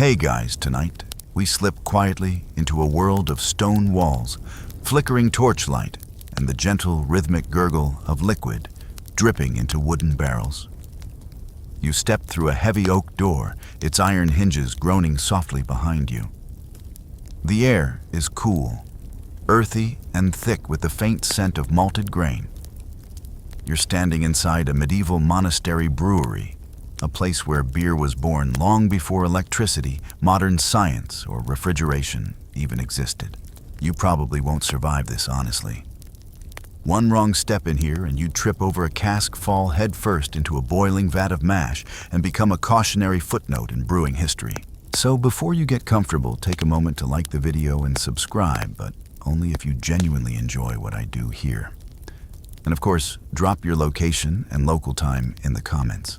Hey guys, tonight we slip quietly into a world of stone walls, flickering torchlight, and the gentle rhythmic gurgle of liquid dripping into wooden barrels. You step through a heavy oak door, its iron hinges groaning softly behind you. The air is cool, earthy and thick with the faint scent of malted grain. You're standing inside a medieval monastery brewery, a place where beer was born long before electricity, modern science, or refrigeration even existed. You probably won't survive this, honestly. One wrong step in here and you'd trip over a cask, fall headfirst into a boiling vat of mash, and become a cautionary footnote in brewing history. So before you get comfortable, take a moment to like the video and subscribe, but only if you genuinely enjoy what I do here. And of course, drop your location and local time in the comments.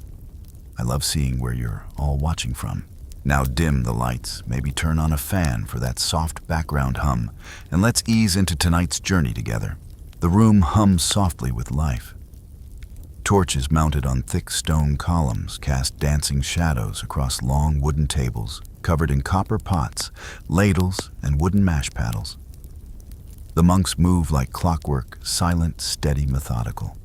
I love seeing where you're all watching from. Now dim the lights, maybe turn on a fan for that soft background hum, and let's ease into tonight's journey together. The room hums softly with life. Torches mounted on thick stone columns cast dancing shadows across long wooden tables covered in copper pots, ladles, and wooden mash paddles. The monks move like clockwork, silent, steady, methodical.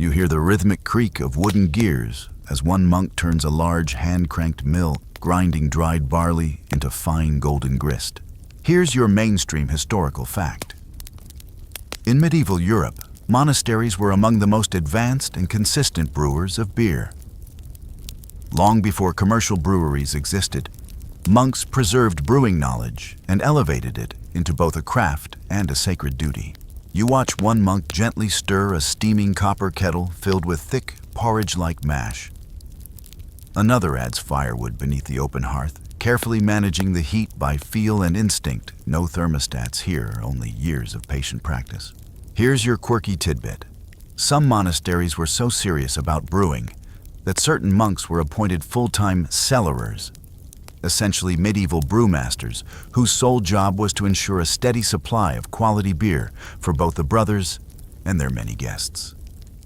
You hear the rhythmic creak of wooden gears as one monk turns a large hand-cranked mill, grinding dried barley into fine golden grist. Here's your mainstream historical fact. In medieval Europe, monasteries were among the most advanced and consistent brewers of beer. Long before commercial breweries existed, monks preserved brewing knowledge and elevated it into both a craft and a sacred duty. You watch one monk gently stir a steaming copper kettle filled with thick, porridge-like mash. Another adds firewood beneath the open hearth, carefully managing the heat by feel and instinct. No thermostats here, only years of patient practice. Here's your quirky tidbit. Some monasteries were so serious about brewing that certain monks were appointed full-time cellarers, essentially medieval brewmasters whose sole job was to ensure a steady supply of quality beer for both the brothers and their many guests.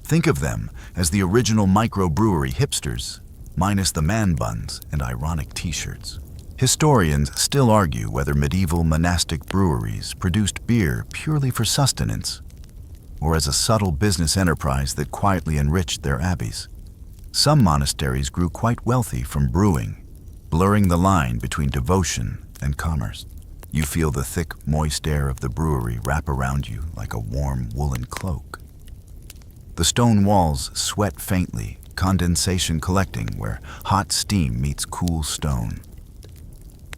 Think of them as the original microbrewery hipsters, minus the man buns and ironic t-shirts. Historians still argue whether medieval monastic breweries produced beer purely for sustenance or as a subtle business enterprise that quietly enriched their abbeys. Some monasteries grew quite wealthy from brewing, blurring the line between devotion and commerce. You feel the thick, moist air of the brewery wrap around you like a warm woolen cloak. The stone walls sweat faintly, condensation collecting where hot steam meets cool stone.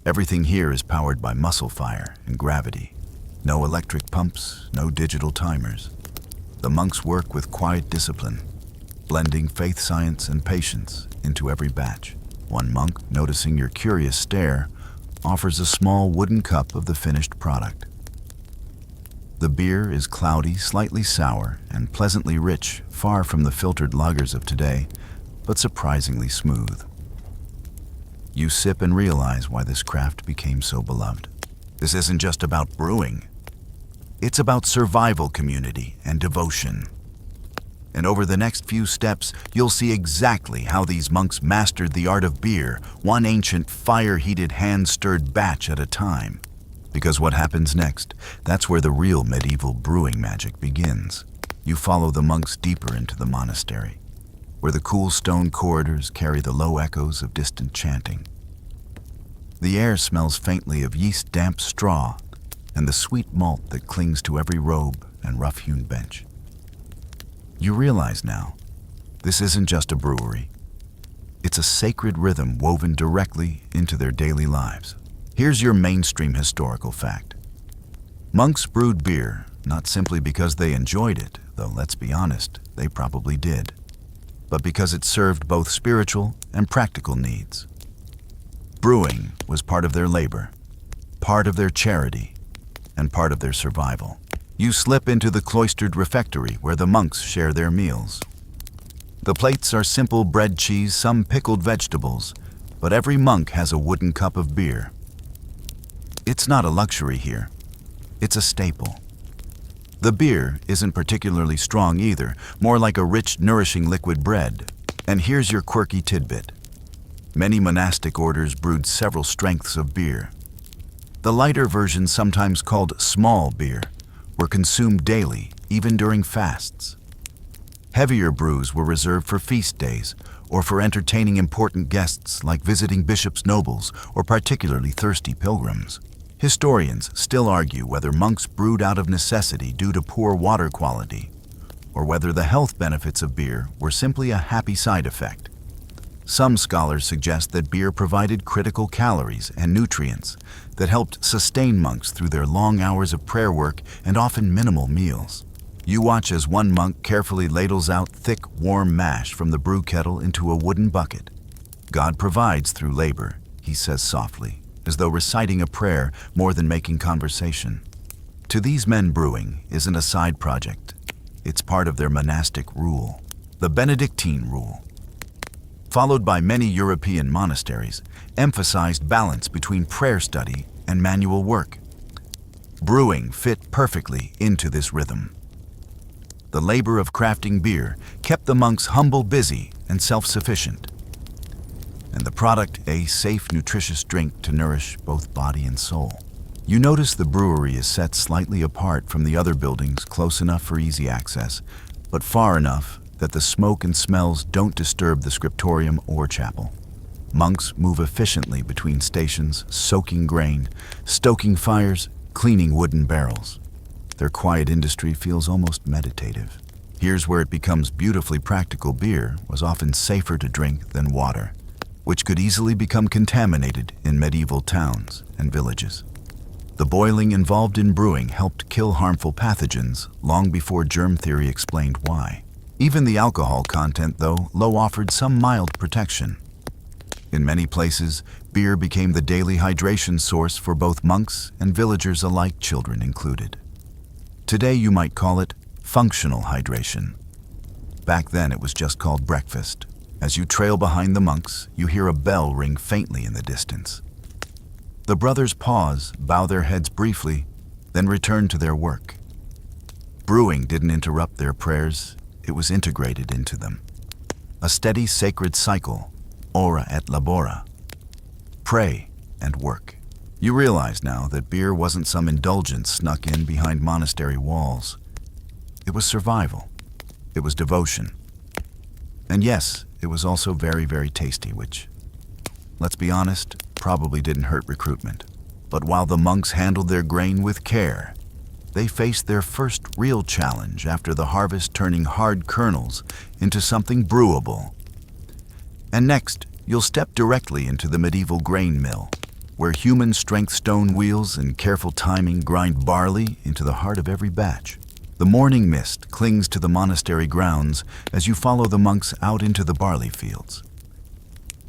Everything here is powered by muscle fire and gravity. No electric pumps, no digital timers. The monks work with quiet discipline, blending faith, science, and patience into every batch. One monk, noticing your curious stare, offers a small wooden cup of the finished product. The beer is cloudy, slightly sour, and pleasantly rich, far from the filtered lagers of today, but surprisingly smooth. You sip and realize why this craft became so beloved. This isn't just about brewing. It's about survival, community, and devotion. And over the next few steps, you'll see exactly how these monks mastered the art of beer, one ancient fire-heated hand-stirred batch at a time. Because what happens next, that's where the real medieval brewing magic begins. You follow the monks deeper into the monastery, where the cool stone corridors carry the low echoes of distant chanting. The air smells faintly of yeast-damp straw and the sweet malt that clings to every robe and rough-hewn bench. You realize now, this isn't just a brewery. It's a sacred rhythm woven directly into their daily lives. Here's your mainstream historical fact. Monks brewed beer not simply because they enjoyed it, though let's be honest, they probably did, but because it served both spiritual and practical needs. Brewing was part of their labor, part of their charity, and part of their survival. You slip into the cloistered refectory where the monks share their meals. The plates are simple bread, cheese, some pickled vegetables, but every monk has a wooden cup of beer. It's not a luxury here. It's a staple. The beer isn't particularly strong either, more like a rich, nourishing liquid bread. And here's your quirky tidbit. Many monastic orders brewed several strengths of beer. The lighter versions, sometimes called small beer, were consumed daily, even during fasts. Heavier brews were reserved for feast days or for entertaining important guests like visiting bishops, nobles, or particularly thirsty pilgrims. Historians still argue whether monks brewed out of necessity due to poor water quality, or whether the health benefits of beer were simply a happy side effect. Some scholars suggest that beer provided critical calories and nutrients that helped sustain monks through their long hours of prayer work and often minimal meals. You watch as one monk carefully ladles out thick, warm mash from the brew kettle into a wooden bucket. "God provides through labor," he says softly, as though reciting a prayer more than making conversation. To these men, brewing isn't a side project. It's part of their monastic rule, the Benedictine rule. Followed by many European monasteries, emphasized balance between prayer study and manual work. Brewing fit perfectly into this rhythm. The labor of crafting beer kept the monks humble, busy, and self-sufficient. And the product, a safe, nutritious drink to nourish both body and soul. You notice the brewery is set slightly apart from the other buildings, close enough for easy access, but far enough that the smoke and smells don't disturb the scriptorium or chapel. Monks move efficiently between stations, soaking grain, stoking fires, cleaning wooden barrels. Their quiet industry feels almost meditative. Here's where it becomes beautifully practical. Beer was often safer to drink than water, which could easily become contaminated in medieval towns and villages. The boiling involved in brewing helped kill harmful pathogens long before germ theory explained why. Even the alcohol content, though low, offered some mild protection. In many places, beer became the daily hydration source for both monks and villagers alike, children included. Today you might call it functional hydration. Back then it was just called breakfast. As you trail behind the monks, you hear a bell ring faintly in the distance. The brothers pause, bow their heads briefly, then return to their work. Brewing didn't interrupt their prayers, it was integrated into them. A steady sacred cycle, ora et labora. Pray and work. You realize now that beer wasn't some indulgence snuck in behind monastery walls. It was survival. It was devotion. And yes, it was also very, very tasty, which, let's be honest, probably didn't hurt recruitment. But while the monks handled their grain with care, they faced their first real challenge after the harvest, turning hard kernels into something brewable. And next, you'll step directly into the medieval grain mill, where human strength stone wheels and careful timing grind barley into the heart of every batch. The morning mist clings to the monastery grounds as you follow the monks out into the barley fields.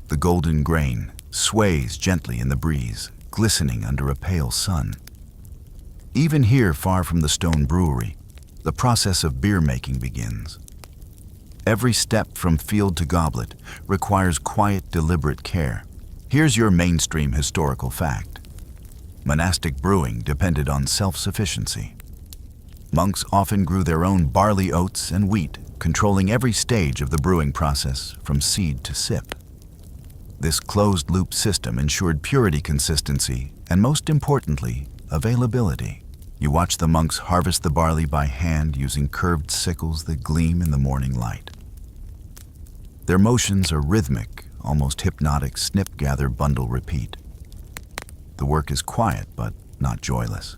The golden grain sways gently in the breeze, glistening under a pale sun. Even here, far from the stone brewery, the process of beer making begins. Every step from field to goblet requires quiet, deliberate care. Here's your mainstream historical fact. Monastic brewing depended on self-sufficiency. Monks often grew their own barley, oats, and wheat, controlling every stage of the brewing process from seed to sip. This closed-loop system ensured purity, consistency, and most importantly, availability. You watch the monks harvest the barley by hand using curved sickles that gleam in the morning light. Their motions are rhythmic, almost hypnotic: snip, gather, bundle, repeat. The work is quiet, but not joyless.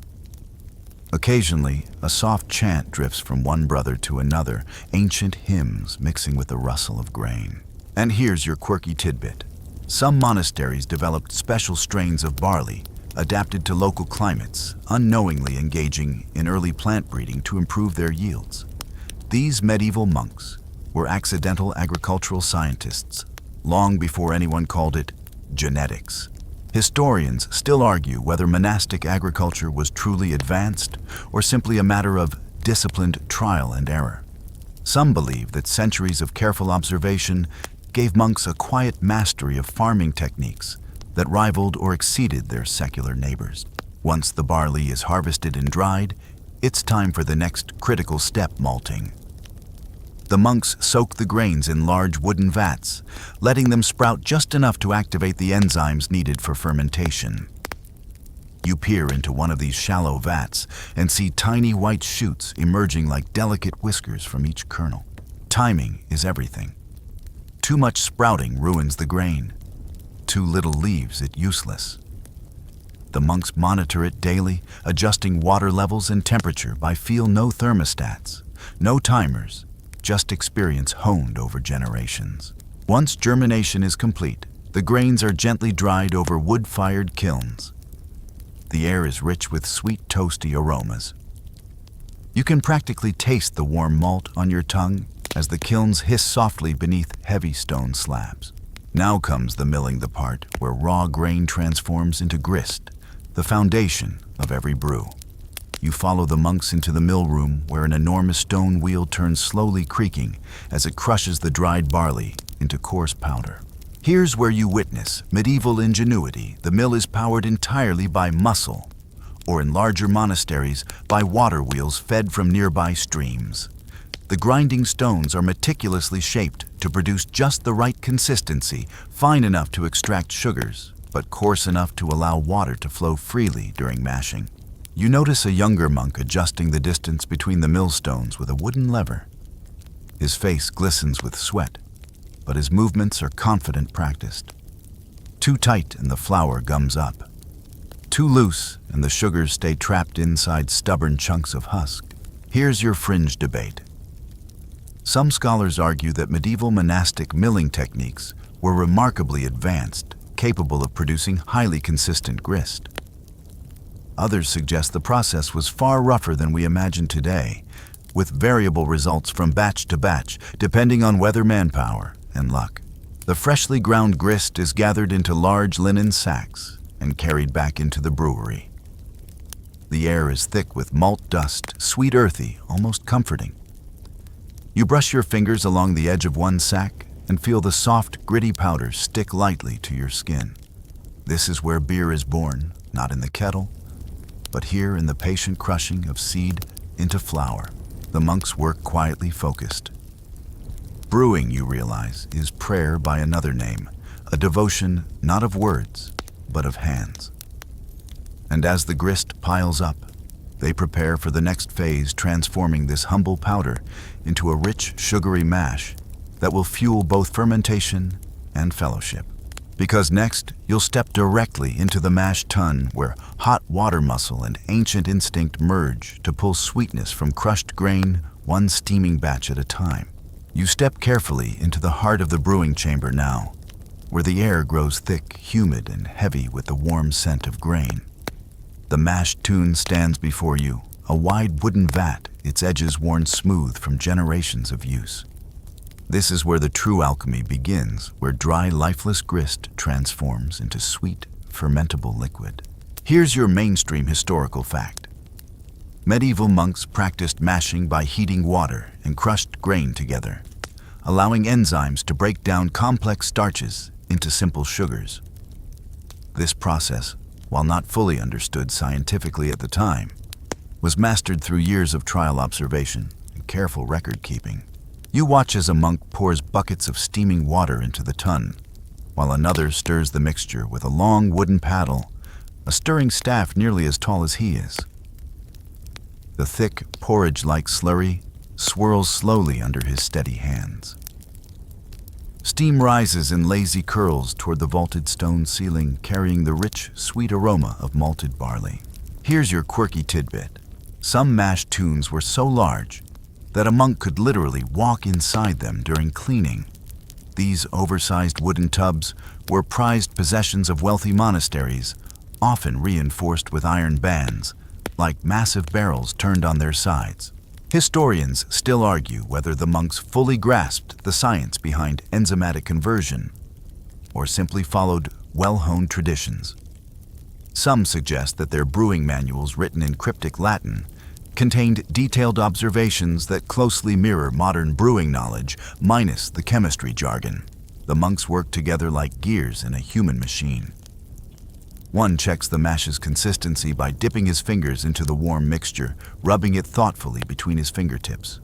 Occasionally, a soft chant drifts from one brother to another, ancient hymns mixing with the rustle of grain. And here's your quirky tidbit. Some monasteries developed special strains of barley, adapted to local climates, unknowingly engaging in early plant breeding to improve their yields. These medieval monks were accidental agricultural scientists, long before anyone called it genetics. Historians still argue whether monastic agriculture was truly advanced or simply a matter of disciplined trial and error. Some believe that centuries of careful observation gave monks a quiet mastery of farming techniques that rivaled or exceeded their secular neighbors. Once the barley is harvested and dried, it's time for the next critical step: malting. The monks soak the grains in large wooden vats, letting them sprout just enough to activate the enzymes needed for fermentation. You peer into one of these shallow vats and see tiny white shoots emerging like delicate whiskers from each kernel. Timing is everything. Too much sprouting ruins the grain. Too little leaves it useless. The monks monitor it daily, adjusting water levels and temperature by feel no thermostats, no timers, just experience honed over generations. Once germination is complete, the grains are gently dried over wood-fired kilns. The air is rich with sweet, toasty aromas. You can practically taste the warm malt on your tongue as the kilns hiss softly beneath heavy stone slabs. Now comes the milling, the part where raw grain transforms into grist, the foundation of every brew. You follow the monks into the mill room where an enormous stone wheel turns slowly creaking as it crushes the dried barley into coarse powder. Here's where you witness medieval ingenuity. The mill is powered entirely by muscle, or in larger monasteries, by water wheels fed from nearby streams. The grinding stones are meticulously shaped to produce just the right consistency, fine enough to extract sugars, but coarse enough to allow water to flow freely during mashing. You notice a younger monk adjusting the distance between the millstones with a wooden lever. His face glistens with sweat, but his movements are confident, practiced. Too tight and the flour gums up. Too loose and the sugars stay trapped inside stubborn chunks of husk. Here's your fringe debate. Some scholars argue that medieval monastic milling techniques were remarkably advanced, capable of producing highly consistent grist. Others suggest the process was far rougher than we imagine today, with variable results from batch to batch, depending on weather, manpower, and luck. The freshly ground grist is gathered into large linen sacks and carried back into the brewery. The air is thick with malt dust, sweet, earthy, almost comforting. You brush your fingers along the edge of one sack and feel the soft, gritty powder stick lightly to your skin. This is where beer is born, not in the kettle, but here in the patient crushing of seed into flour. The monks work quietly, focused. Brewing, you realize, is prayer by another name, a devotion not of words, but of hands. And as the grist piles up, they prepare for the next phase, transforming this humble powder into a rich, sugary mash that will fuel both fermentation and fellowship. Because next, you'll step directly into the mash tun where hot water muscle and ancient instinct merge to pull sweetness from crushed grain, one steaming batch at a time. You step carefully into the heart of the brewing chamber now, where the air grows thick, humid, and heavy with the warm scent of grain. The mash tun stands before you, a wide wooden vat, its edges worn smooth from generations of use. This is where the true alchemy begins, where dry, lifeless grist transforms into sweet, fermentable liquid. Here's your mainstream historical fact. Medieval monks practiced mashing by heating water and crushed grain together, allowing enzymes to break down complex starches into simple sugars. This process, while not fully understood scientifically at the time, was mastered through years of trial observation and careful record-keeping. You watch as a monk pours buckets of steaming water into the tun, while another stirs the mixture with a long wooden paddle, a stirring staff nearly as tall as he is. The thick, porridge-like slurry swirls slowly under his steady hands. Steam rises in lazy curls toward the vaulted stone ceiling, carrying the rich, sweet aroma of malted barley. Here's your quirky tidbit. Some mash tuns were so large that a monk could literally walk inside them during cleaning. These oversized wooden tubs were prized possessions of wealthy monasteries, often reinforced with iron bands, like massive barrels turned on their sides. Historians still argue whether the monks fully grasped the science behind enzymatic conversion or simply followed well-honed traditions. Some suggest that their brewing manuals, written in cryptic Latin, contained detailed observations that closely mirror modern brewing knowledge, minus the chemistry jargon. The monks worked together like gears in a human machine. One checks the mash's consistency by dipping his fingers into the warm mixture, rubbing it thoughtfully between his fingertips.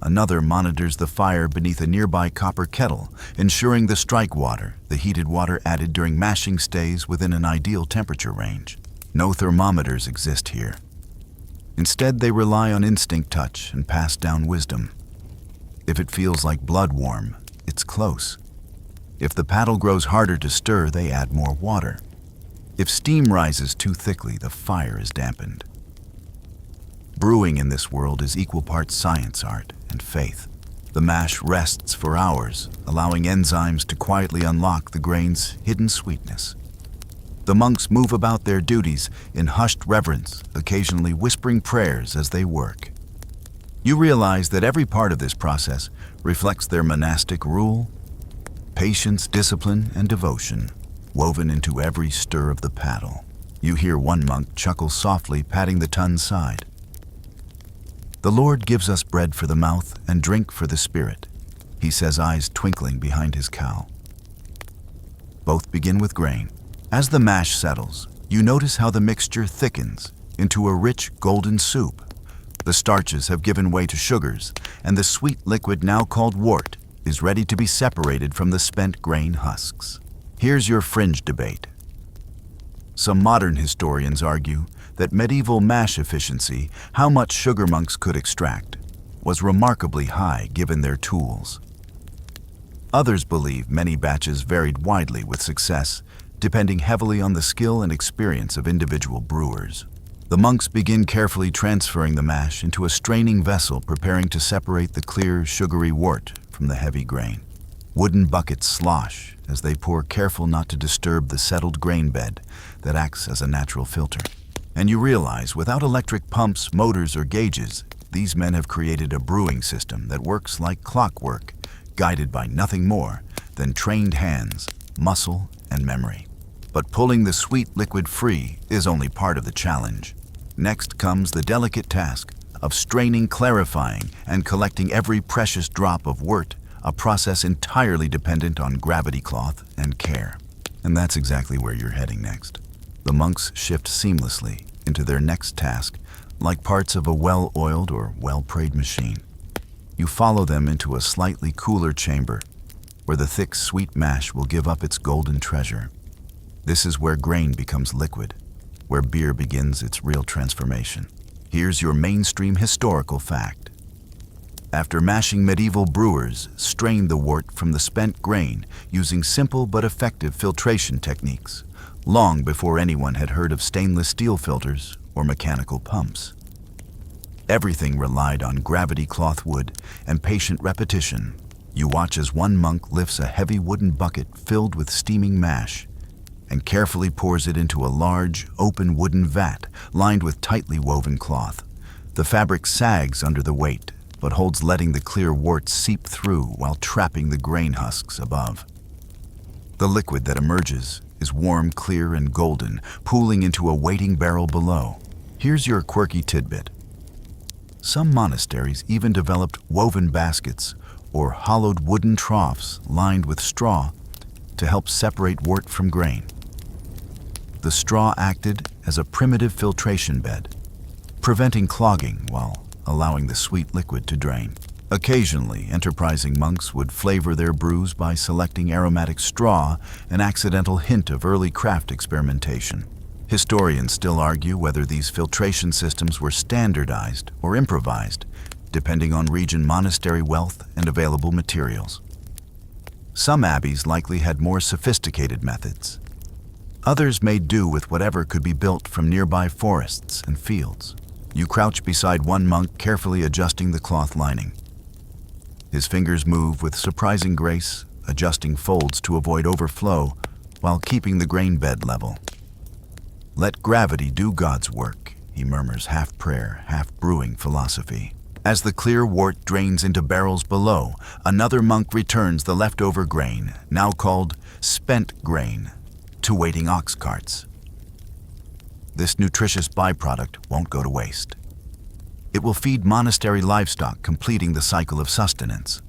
another monitors the fire beneath a nearby copper kettle, ensuring the strike water, the heated water added during mashing, stays within an ideal temperature range. No thermometers exist here. Instead, they rely on instinct touch and passed down wisdom. If it feels like blood warm, it's close. If the paddle grows harder to stir, they add more water. If steam rises too thickly, the fire is dampened. Brewing in this world is equal parts science, art, and faith. The mash rests for hours, allowing enzymes to quietly unlock the grain's hidden sweetness. The monks move about their duties in hushed reverence, occasionally whispering prayers as they work. You realize that every part of this process reflects their monastic rule, patience, discipline, and devotion, woven into every stir of the paddle. You hear one monk chuckle softly, patting the tun's side. "The Lord gives us bread for the mouth and drink for the spirit," he says, eyes twinkling behind his cowl. Both begin with grain. As the mash settles, you notice how the mixture thickens into a rich golden soup. The starches have given way to sugars, and the sweet liquid now called wort is ready to be separated from the spent grain husks. Here's your fringe debate. Some modern historians argue that medieval mash efficiency, how much sugar monks could extract, was remarkably high given their tools. Others believe many batches varied widely with success, depending heavily on the skill and experience of individual brewers. The monks begin carefully transferring the mash into a straining vessel, preparing to separate the clear, sugary wort from the heavy grain. Wooden buckets slosh as they pour, careful not to disturb the settled grain bed that acts as a natural filter. And you realize, without electric pumps, motors, or gauges, these men have created a brewing system that works like clockwork, guided by nothing more than trained hands, muscle, and memory. But pulling the sweet liquid free is only part of the challenge. Next comes the delicate task of straining, clarifying, and collecting every precious drop of wort, a process entirely dependent on gravity cloth and care. And that's exactly where you're heading next. The monks shift seamlessly into their next task, like parts of a well-oiled or well-prayed machine. You follow them into a slightly cooler chamber, where the thick, sweet mash will give up its golden treasure. This is where grain becomes liquid, where beer begins its real transformation. Here's your mainstream historical fact. After mashing, medieval brewers strained the wort from the spent grain using simple but effective filtration techniques, long before anyone had heard of stainless steel filters or mechanical pumps. Everything relied on gravity cloth wood and patient repetition. You watch as one monk lifts a heavy wooden bucket filled with steaming mash and carefully pours it into a large, open wooden vat lined with tightly woven cloth. The fabric sags under the weight, but holds, letting the clear wort seep through while trapping the grain husks above. The liquid that emerges is warm, clear, and golden, pooling into a waiting barrel below. Here's your quirky tidbit. Some monasteries even developed woven baskets or hollowed wooden troughs lined with straw to help separate wort from grain. The straw acted as a primitive filtration bed, preventing clogging while allowing the sweet liquid to drain. Occasionally, enterprising monks would flavor their brews by selecting aromatic straw, an accidental hint of early craft experimentation. Historians still argue whether these filtration systems were standardized or improvised, depending on region, monastery wealth, and available materials. Some abbeys likely had more sophisticated methods. Others made do with whatever could be built from nearby forests and fields. You crouch beside one monk, carefully adjusting the cloth lining. His fingers move with surprising grace, adjusting folds to avoid overflow while keeping the grain bed level. "Let gravity do God's work," he murmurs, half prayer, half brewing philosophy. As the clear wort drains into barrels below, another monk returns the leftover grain, now called spent grain, to waiting ox carts. This nutritious byproduct won't go to waste. It will feed monastery livestock, completing the cycle of sustenance.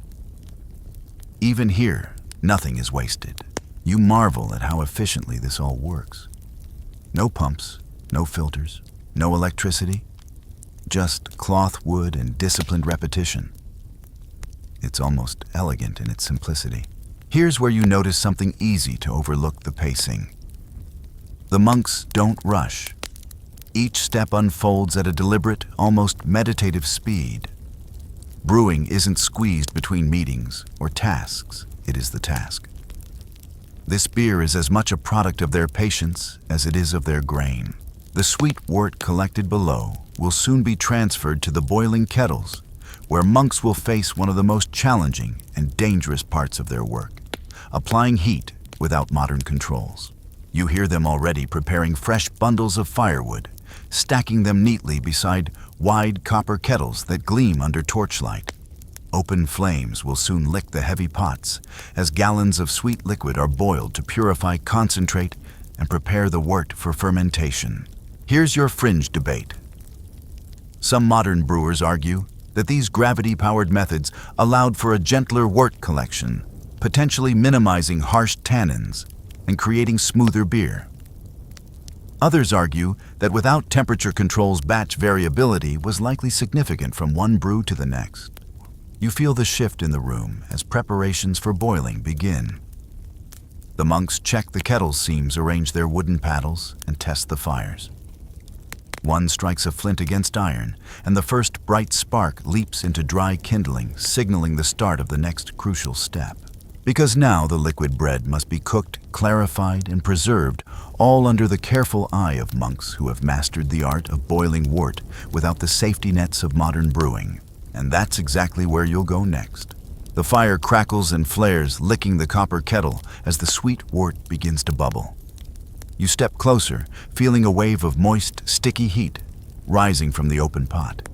Even here, nothing is wasted. You marvel at how efficiently this all works. No pumps, no filters, no electricity, just cloth, wood, and disciplined repetition. It's almost elegant in its simplicity. Here's where you notice something easy to overlook: the pacing. The monks don't rush. Each step unfolds at a deliberate, almost meditative speed. Brewing isn't squeezed between meetings or tasks, it is the task. This beer is as much a product of their patience as it is of their grain. The sweet wort collected below will soon be transferred to the boiling kettles, where monks will face one of the most challenging and dangerous parts of their work: applying heat without modern controls. You hear them already preparing fresh bundles of firewood, stacking them neatly beside wide copper kettles that gleam under torchlight. Open flames will soon lick the heavy pots as gallons of sweet liquid are boiled to purify concentrate and prepare the wort for fermentation. Here's your fringe debate. Some modern brewers argue that these gravity-powered methods allowed for a gentler wort collection, potentially minimizing harsh tannins and creating smoother beer. Others argue that without temperature controls, batch variability was likely significant from one brew to the next. You feel the shift in the room as preparations for boiling begin. The monks check the kettle seams, arrange their wooden paddles, and test the fires. One strikes a flint against iron, and the first bright spark leaps into dry kindling, signaling the start of the next crucial step. Because now the liquid bread must be cooked, clarified, and preserved, all under the careful eye of monks who have mastered the art of boiling wort without the safety nets of modern brewing. And that's exactly where you'll go next. The fire crackles and flares, licking the copper kettle as the sweet wort begins to bubble. You step closer, feeling a wave of moist, sticky heat rising from the open pot.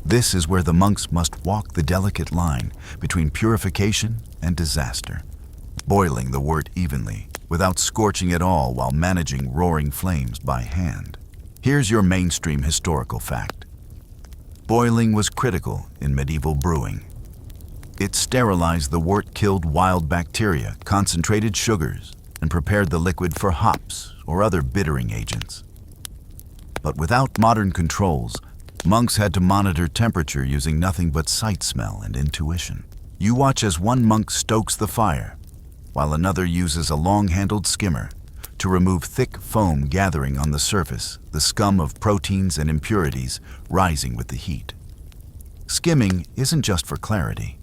This is where the monks must walk the delicate line between purification and disaster, boiling the wort evenly without scorching it all while managing roaring flames by hand. Here's your mainstream historical fact. Boiling was critical in medieval brewing. It sterilized the wort, killed wild bacteria, concentrated sugars, and prepared the liquid for hops or other bittering agents. But without modern controls, monks had to monitor temperature using nothing but sight, smell, and intuition. You watch as one monk stokes the fire, while another uses a long-handled skimmer to remove thick foam gathering on the surface, the scum of proteins and impurities rising with the heat. Skimming isn't just for clarity.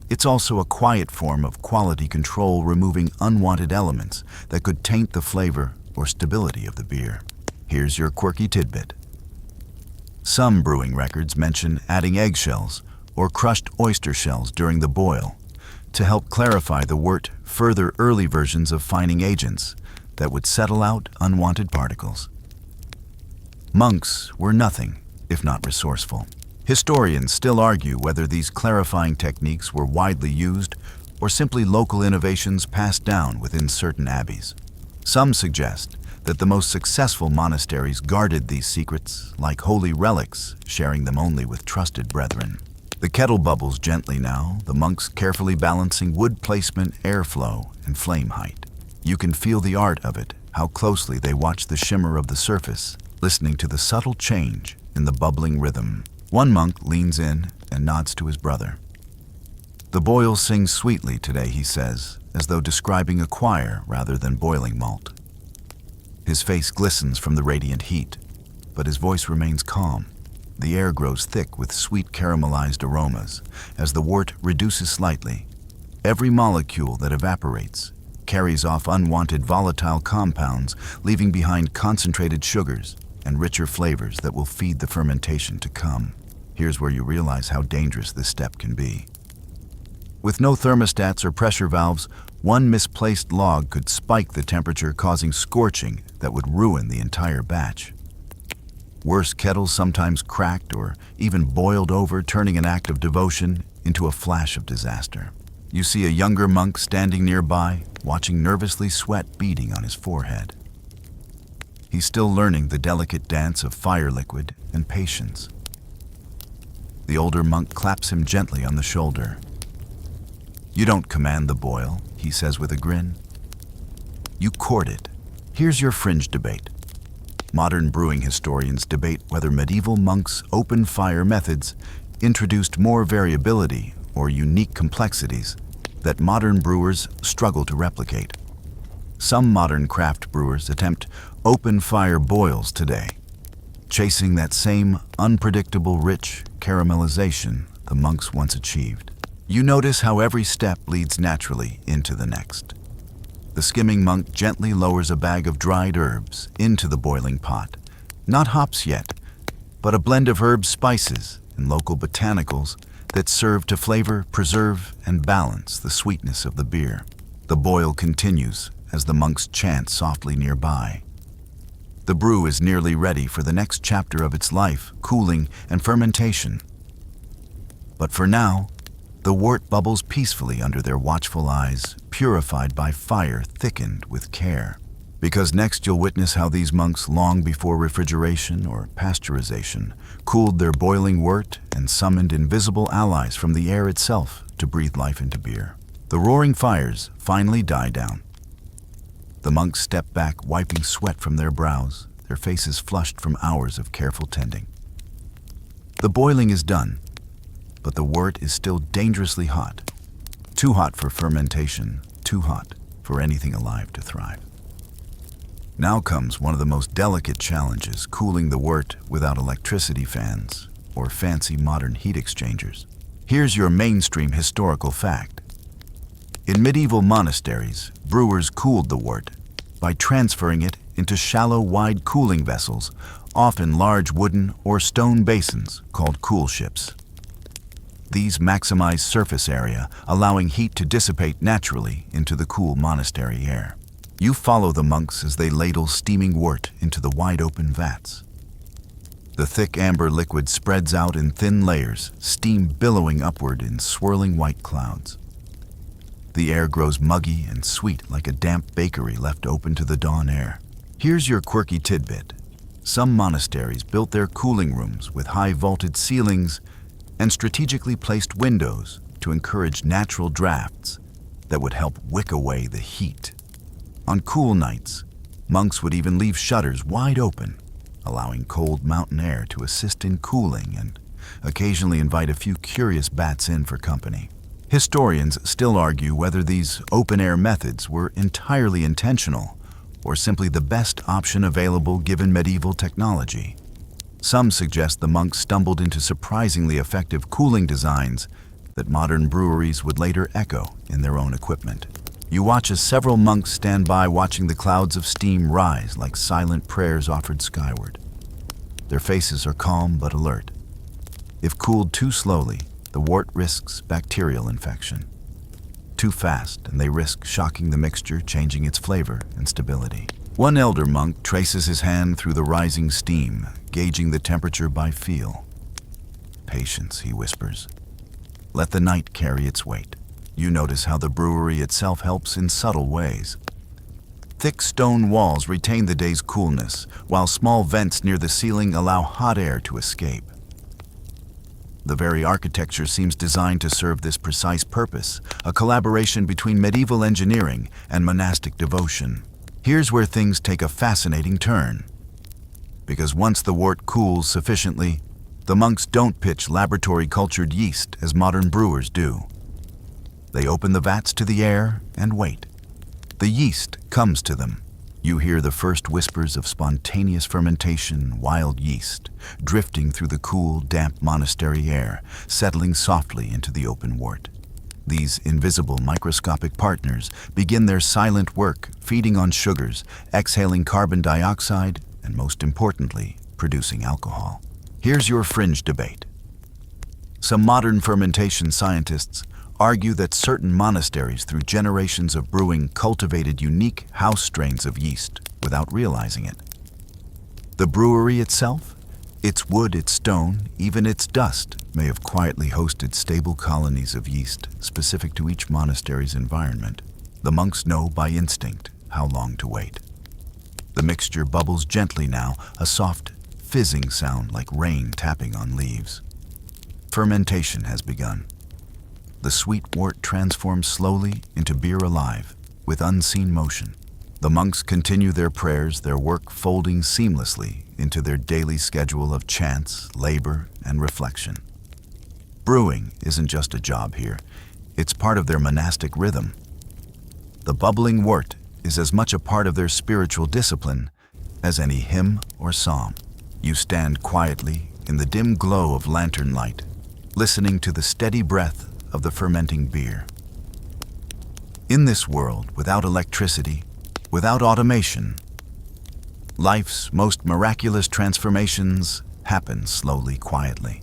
It's also a quiet form of quality control, removing unwanted elements that could taint the flavor or stability of the beer. Here's your quirky tidbit. Some brewing records mention adding eggshells or crushed oyster shells during the boil to help clarify the wort, further early versions of fining agents that would settle out unwanted particles. Monks were nothing if not resourceful. Historians still argue whether these clarifying techniques were widely used or simply local innovations passed down within certain abbeys. Some suggest that the most successful monasteries guarded these secrets like holy relics, sharing them only with trusted brethren. The kettle bubbles gently now, the monks carefully balancing wood placement, airflow, and flame height. You can feel the art of it, how closely they watch the shimmer of the surface, listening to the subtle change in the bubbling rhythm. One monk leans in and nods to his brother. The boil sings sweetly today, he says, as though describing a choir rather than boiling malt. His face glistens from the radiant heat, but his voice remains calm. The air grows thick with sweet caramelized aromas as the wort reduces slightly. Every molecule that evaporates carries off unwanted volatile compounds, leaving behind concentrated sugars and richer flavors that will feed the fermentation to come. Here's where you realize how dangerous this step can be. With no thermostats or pressure valves, one misplaced log could spike the temperature, causing scorching that would ruin the entire batch. Worse, kettles sometimes cracked or even boiled over, turning an act of devotion into a flash of disaster. You see a younger monk standing nearby, watching nervously, sweat beading on his forehead. He's still learning the delicate dance of fire liquid and patience. The older monk claps him gently on the shoulder. "You don't command the boil," he says with a grin. "You court it." Here's your fringe debate. Modern brewing historians debate whether medieval monks' open fire methods introduced more variability or unique complexities that modern brewers struggle to replicate. Some modern craft brewers attempt open-fire boils today, chasing that same unpredictable rich caramelization the monks once achieved. You notice how every step leads naturally into the next. The skimming monk gently lowers a bag of dried herbs into the boiling pot. Not hops yet, but a blend of herbs, spices, and local botanicals that serve to flavor, preserve, and balance the sweetness of the beer. The boil continues as the monks chant softly nearby. The brew is nearly ready for the next chapter of its life, cooling and fermentation. But for now, the wort bubbles peacefully under their watchful eyes, purified by fire thickened with care. Because next you'll witness how these monks, long before refrigeration or pasteurization, cooled their boiling wort and summoned invisible allies from the air itself to breathe life into beer. The roaring fires finally die down. The monks step back, wiping sweat from their brows, their faces flushed from hours of careful tending. The boiling is done, but the wort is still dangerously hot. Too hot for fermentation, too hot for anything alive to thrive. Now comes one of the most delicate challenges, cooling the wort without electricity fans or fancy modern heat exchangers. Here's your mainstream historical fact. In medieval monasteries, brewers cooled the wort by transferring it into shallow, wide cooling vessels, often large wooden or stone basins called cool ships. These maximize surface area, allowing heat to dissipate naturally into the cool monastery air. You follow the monks as they ladle steaming wort into the wide-open vats. The thick amber liquid spreads out in thin layers, steam billowing upward in swirling white clouds. The air grows muggy and sweet like a damp bakery left open to the dawn air. Here's your quirky tidbit. Some monasteries built their cooling rooms with high-vaulted ceilings and strategically placed windows to encourage natural drafts that would help wick away the heat. On cool nights, monks would even leave shutters wide open, allowing cold mountain air to assist in cooling and occasionally invite a few curious bats in for company. Historians still argue whether these open-air methods were entirely intentional or simply the best option available given medieval technology. Some suggest the monks stumbled into surprisingly effective cooling designs that modern breweries would later echo in their own equipment. You watch as several monks stand by, watching the clouds of steam rise like silent prayers offered skyward. Their faces are calm but alert. If cooled too slowly, the wort risks bacterial infection. Too fast, and they risk shocking the mixture, changing its flavor and stability. One elder monk traces his hand through the rising steam, gauging the temperature by feel. "Patience," he whispers. "Let the night carry its weight." You notice how the brewery itself helps in subtle ways. Thick stone walls retain the day's coolness, while small vents near the ceiling allow hot air to escape. The very architecture seems designed to serve this precise purpose, a collaboration between medieval engineering and monastic devotion. Here's where things take a fascinating turn. Because once the wort cools sufficiently, the monks don't pitch laboratory-cultured yeast as modern brewers do. They open the vats to the air and wait. The yeast comes to them. You hear the first whispers of spontaneous fermentation, wild yeast, drifting through the cool, damp monastery air, settling softly into the open wort. These invisible microscopic partners begin their silent work, feeding on sugars, exhaling carbon dioxide, and most importantly, producing alcohol. Here's your fringe debate. Some modern fermentation scientists argue that certain monasteries through generations of brewing cultivated unique house strains of yeast without realizing it. The brewery itself, its wood, its stone, even its dust may have quietly hosted stable colonies of yeast specific to each monastery's environment. The monks know by instinct how long to wait. The mixture bubbles gently now, a soft, fizzing sound like rain tapping on leaves. Fermentation has begun. The sweet wort transforms slowly into beer alive, with unseen motion. The monks continue their prayers, their work folding seamlessly into their daily schedule of chants, labor, and reflection. Brewing isn't just a job here, it's part of their monastic rhythm. The bubbling wort is as much a part of their spiritual discipline as any hymn or psalm. You stand quietly in the dim glow of lantern light, listening to the steady breath of the fermenting beer. In this world, without electricity, without automation, life's most miraculous transformations happen slowly, quietly,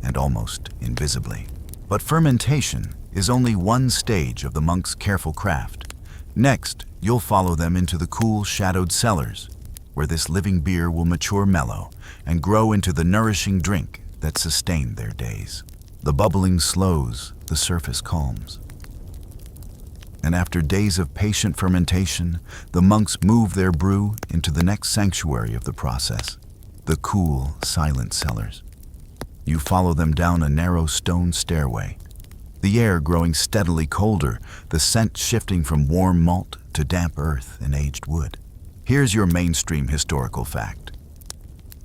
and almost invisibly. But fermentation is only one stage of the monk's careful craft. Next, you'll follow them into the cool, shadowed cellars, where this living beer will mature mellow and grow into the nourishing drink that sustained their days. The bubbling slows, the surface calms. And after days of patient fermentation, the monks move their brew into the next sanctuary of the process, the cool, silent cellars. You follow them down a narrow stone stairway, the air growing steadily colder, the scent shifting from warm malt to damp earth and aged wood. Here's your mainstream historical fact.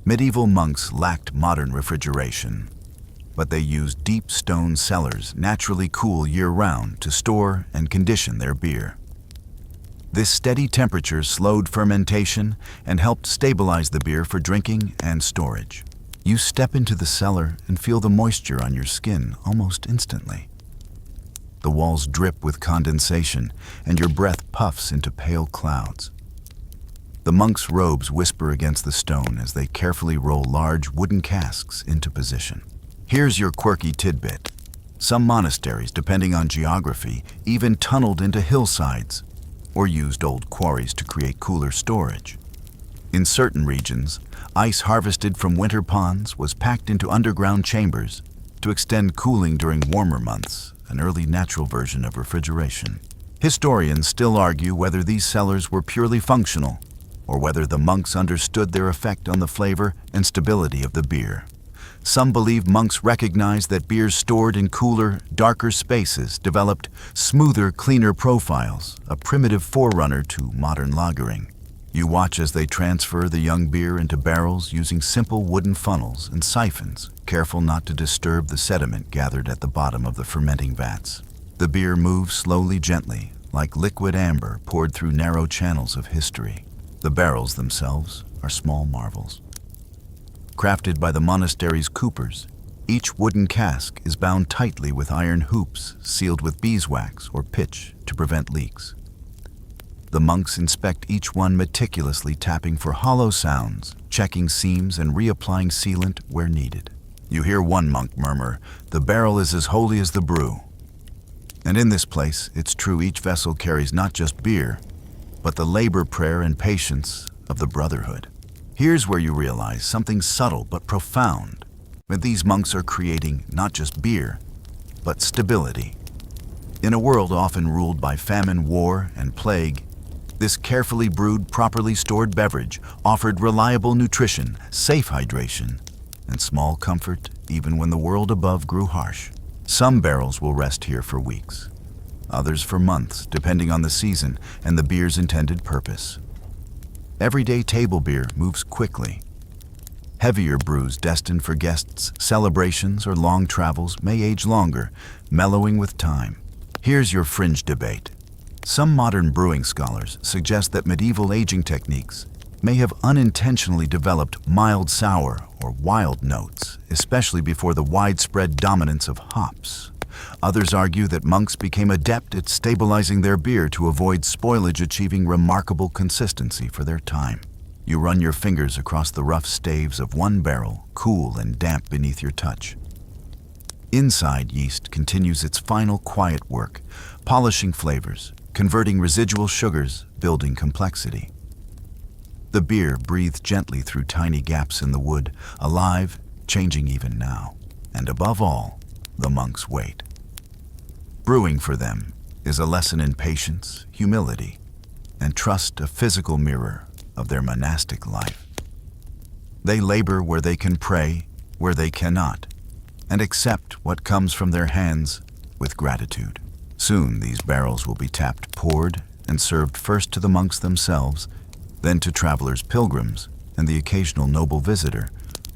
Medieval monks lacked modern refrigeration, but they used deep stone cellars naturally cool year-round to store and condition their beer. This steady temperature slowed fermentation and helped stabilize the beer for drinking and storage. You step into the cellar and feel the moisture on your skin almost instantly. The walls drip with condensation, and your breath puffs into pale clouds. The monks' robes whisper against the stone as they carefully roll large wooden casks into position. Here's your quirky tidbit. Some monasteries, depending on geography, even tunneled into hillsides or used old quarries to create cooler storage. In certain regions, ice harvested from winter ponds was packed into underground chambers to extend cooling during warmer months, an early natural version of refrigeration. Historians still argue whether these cellars were purely functional or whether the monks understood their effect on the flavor and stability of the beer. Some believe monks recognized that beers stored in cooler, darker spaces developed smoother, cleaner profiles, a primitive forerunner to modern lagering. You watch as they transfer the young beer into barrels using simple wooden funnels and siphons, careful not to disturb the sediment gathered at the bottom of the fermenting vats. The beer moves slowly, gently, like liquid amber poured through narrow channels of history. The barrels themselves are small marvels. Crafted by the monastery's coopers, each wooden cask is bound tightly with iron hoops sealed with beeswax or pitch to prevent leaks. The monks inspect each one meticulously, tapping for hollow sounds, checking seams and reapplying sealant where needed. You hear one monk murmur, "The barrel is as holy as the brew." And in this place, it's true, each vessel carries not just beer, but the labor, prayer, and patience of the brotherhood. Here's where you realize something subtle but profound. That these monks are creating not just beer, but stability. In a world often ruled by famine, war, and plague, this carefully brewed, properly stored beverage offered reliable nutrition, safe hydration, and small comfort even when the world above grew harsh. Some barrels will rest here for weeks, others for months, depending on the season and the beer's intended purpose. Everyday table beer moves quickly. Heavier brews destined for guests, celebrations, or long travels may age longer, mellowing with time. Here's your fringe debate. Some modern brewing scholars suggest that medieval aging techniques may have unintentionally developed mild sour or wild notes, especially before the widespread dominance of hops. Others argue that monks became adept at stabilizing their beer to avoid spoilage, achieving remarkable consistency for their time. You run your fingers across the rough staves of one barrel, cool and damp beneath your touch. Inside, yeast continues its final quiet work, polishing flavors, converting residual sugars, building complexity. The beer breathed gently through tiny gaps in the wood, alive, changing even now. And above all, the monks wait. Brewing for them is a lesson in patience, humility, and trust, a physical mirror of their monastic life. They labor where they can, pray where they cannot, and accept what comes from their hands with gratitude. Soon these barrels will be tapped, poured, and served first to the monks themselves, then to travelers, pilgrims, and the occasional noble visitor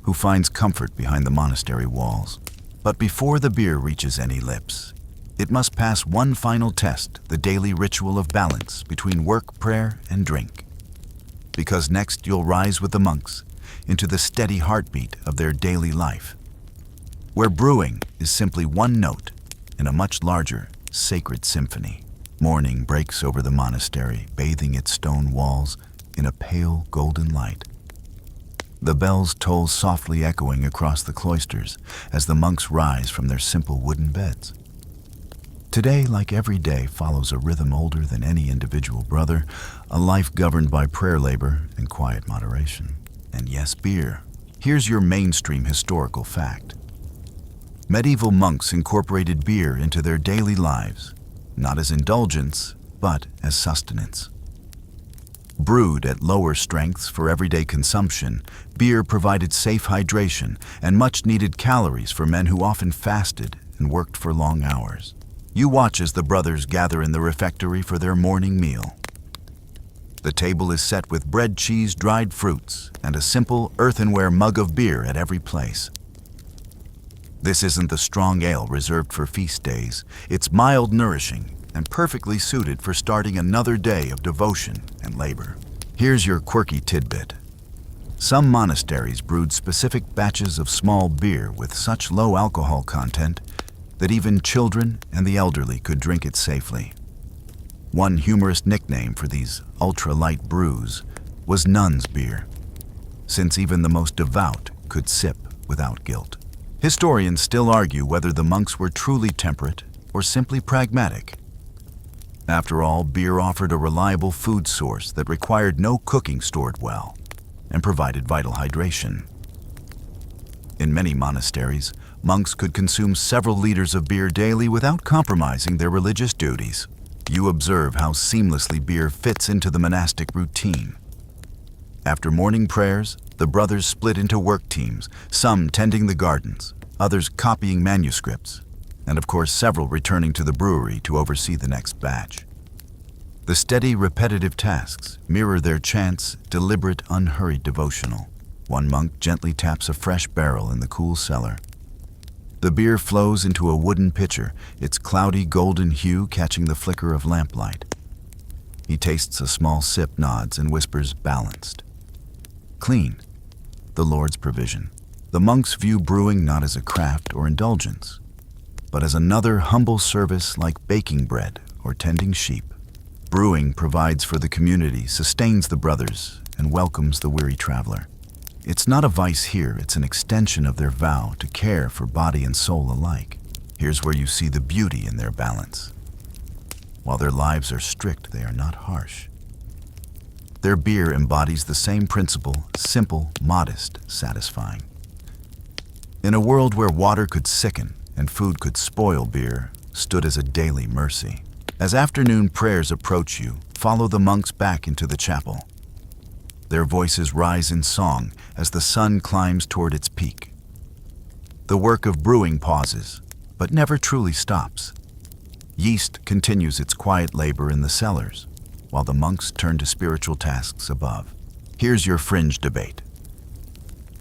who finds comfort behind the monastery walls. But before the beer reaches any lips, it must pass one final test, the daily ritual of balance between work, prayer, and drink. Because next you'll rise with the monks into the steady heartbeat of their daily life, where brewing is simply one note in a much larger, sacred symphony. Morning breaks over the monastery, bathing its stone walls in a pale golden light. The bells toll softly, echoing across the cloisters as the monks rise from their simple wooden beds. Today, like every day, follows a rhythm older than any individual brother, a life governed by prayer, labor, and quiet moderation. And yes, beer. Here's your mainstream historical fact. Medieval monks incorporated beer into their daily lives, not as indulgence, but as sustenance. Brewed at lower strengths for everyday consumption, beer provided safe hydration and much-needed calories for men who often fasted and worked for long hours. You watch as the brothers gather in the refectory for their morning meal. The table is set with bread, cheese, dried fruits, and a simple earthenware mug of beer at every place. This isn't the strong ale reserved for feast days. It's mild, nourishing, and perfectly suited for starting another day of devotion and labor. Here's your quirky tidbit. Some monasteries brewed specific batches of small beer with such low alcohol content that even children and the elderly could drink it safely. One humorous nickname for these ultra-light brews was nun's beer, since even the most devout could sip without guilt. Historians still argue whether the monks were truly temperate or simply pragmatic. After all, beer offered a reliable food source that required no cooking, stored well, and provided vital hydration. In many monasteries, monks could consume several liters of beer daily without compromising their religious duties. You observe how seamlessly beer fits into the monastic routine. After morning prayers, the brothers split into work teams, some tending the gardens, others copying manuscripts, and of course several returning to the brewery to oversee the next batch. The steady, repetitive tasks mirror their chant's deliberate, unhurried devotional. One monk gently taps a fresh barrel in the cool cellar. The beer flows into a wooden pitcher, its cloudy golden hue catching the flicker of lamplight. He tastes a small sip, nods, and whispers, "Balanced. Clean. The Lord's provision." The monks view brewing not as a craft or indulgence, but as another humble service like baking bread or tending sheep. Brewing provides for the community, sustains the brothers, and welcomes the weary traveler. It's not a vice here, it's an extension of their vow to care for body and soul alike. Here's where you see the beauty in their balance. While their lives are strict, they are not harsh. Their beer embodies the same principle, simple, modest, satisfying. In a world where water could sicken and food could spoil, beer stood as a daily mercy. As afternoon prayers approach you, follow the monks back into the chapel. Their voices rise in song as the sun climbs toward its peak. The work of brewing pauses, but never truly stops. Yeast continues its quiet labor in the cellars, while the monks turn to spiritual tasks above. Here's your fringe debate.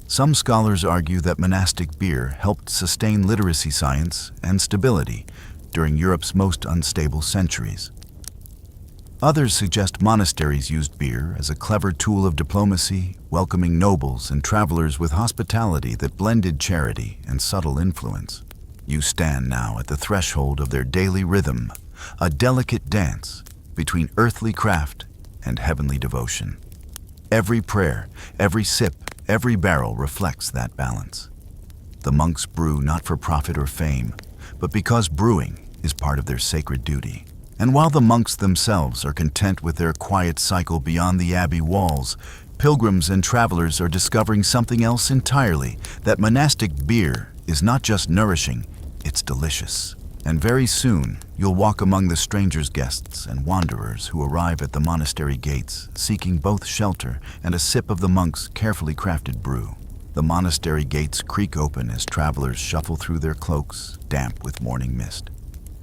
Some scholars argue that monastic beer helped sustain literacy, science, and stability during Europe's most unstable centuries. Others suggest monasteries used beer as a clever tool of diplomacy, welcoming nobles and travelers with hospitality that blended charity and subtle influence. You stand now at the threshold of their daily rhythm, a delicate dance between earthly craft and heavenly devotion. Every prayer, every sip, every barrel reflects that balance. The monks brew not for profit or fame, but because brewing is part of their sacred duty. And while the monks themselves are content with their quiet cycle beyond the abbey walls, pilgrims and travelers are discovering something else entirely, that monastic beer is not just nourishing, it's delicious. And very soon, you'll walk among the strangers, guests, and wanderers who arrive at the monastery gates, seeking both shelter and a sip of the monks' carefully crafted brew. The monastery gates creak open as travelers shuffle through their cloaks, damp with morning mist.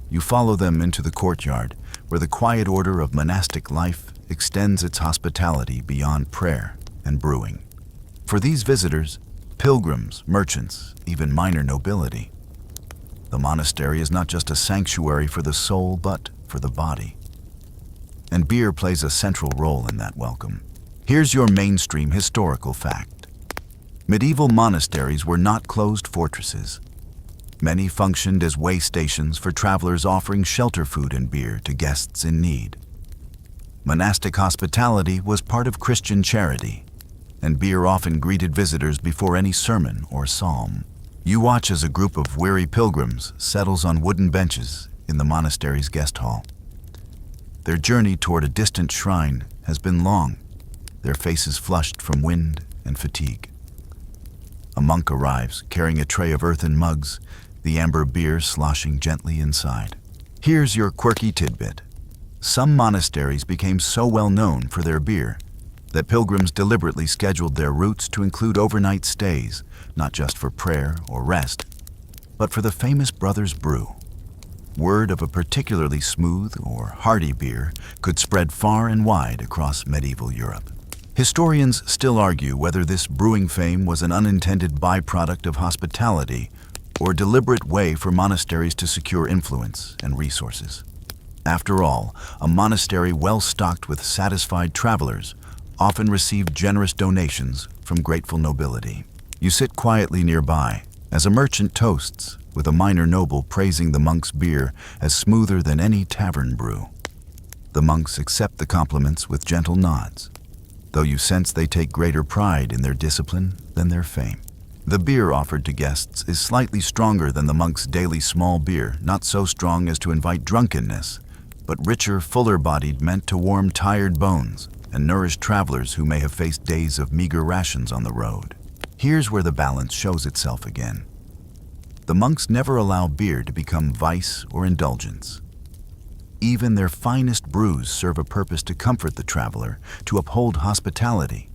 You follow them into the courtyard, where the quiet order of monastic life extends its hospitality beyond prayer and brewing. For these visitors, pilgrims, merchants, even minor nobility, The monastery is not just a sanctuary for the soul, but for the body. And beer plays a central role in that welcome. Here's your mainstream historical fact. Medieval monasteries were not closed fortresses. Many functioned as way stations for travelers offering shelter food and beer to guests in need. Monastic hospitality was part of Christian charity, and beer often greeted visitors before any sermon or psalm. You watch as a group of weary pilgrims settles on wooden benches in the monastery's guest hall. Their journey toward a distant shrine has been long, their faces flushed from wind and fatigue. A monk arrives carrying a tray of earthen mugs, the amber beer sloshing gently inside. Here's your quirky tidbit. Some monasteries became so well known for their beer that pilgrims deliberately scheduled their routes to include overnight stays, not just for prayer or rest, but for the famous Brothers Brew. Word of a particularly smooth or hearty beer could spread far and wide across medieval Europe. Historians still argue whether this brewing fame was an unintended byproduct of hospitality or a deliberate way for monasteries to secure influence and resources. After all, a monastery well stocked with satisfied travelers often received generous donations from grateful nobility. You sit quietly nearby as a merchant toasts, with a minor noble praising the monk's beer as smoother than any tavern brew. The monks accept the compliments with gentle nods, though you sense they take greater pride in their discipline than their fame. The beer offered to guests is slightly stronger than the monk's daily small beer, not so strong as to invite drunkenness, but richer, fuller-bodied, meant to warm tired bones and nourish travelers who may have faced days of meager rations on the road. Here's where the balance shows itself again. The monks never allow beer to become vice or indulgence. Even their finest brews serve a purpose to comfort the traveler, to uphold hospitality,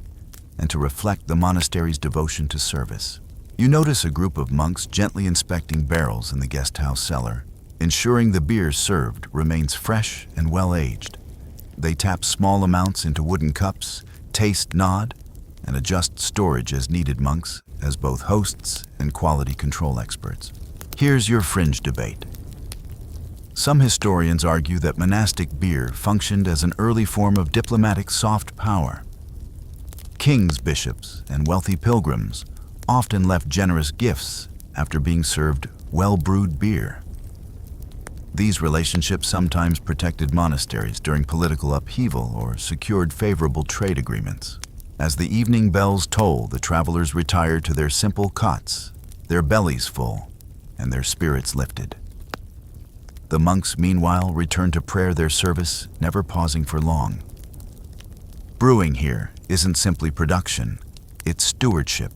and to reflect the monastery's devotion to service. You notice a group of monks gently inspecting barrels in the guest house cellar, ensuring the beer served remains fresh and well-aged. They tap small amounts into wooden cups, taste, nod, and adjust storage as needed, monks as both hosts and quality control experts. Here's your fringe debate. Some historians argue that monastic beer functioned as an early form of diplomatic soft power. Kings, bishops, and wealthy pilgrims often left generous gifts after being served well-brewed beer. These relationships sometimes protected monasteries during political upheaval or secured favorable trade agreements. As the evening bells toll, the travelers retire to their simple cots, their bellies full, and their spirits lifted. The monks, meanwhile, return to prayer, their service never pausing for long. Brewing here isn't simply production, it's stewardship,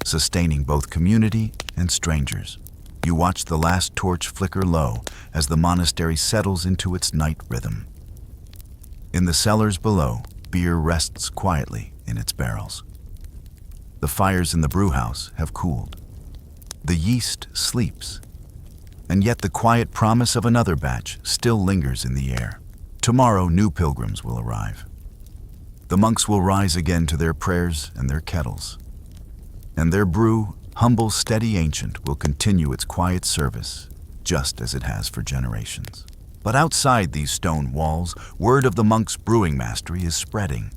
sustaining both community and strangers. You watch the last torch flicker low as the monastery settles into its night rhythm. In the cellars below, beer rests quietly in its barrels. The fires in the brewhouse have cooled. The yeast sleeps, and yet the quiet promise of another batch still lingers in the air. Tomorrow, new pilgrims will arrive. The monks will rise again to their prayers and their kettles, and their brew, humble, steady, ancient, will continue its quiet service, just as it has for generations. But outside these stone walls, word of the monks' brewing mastery is spreading.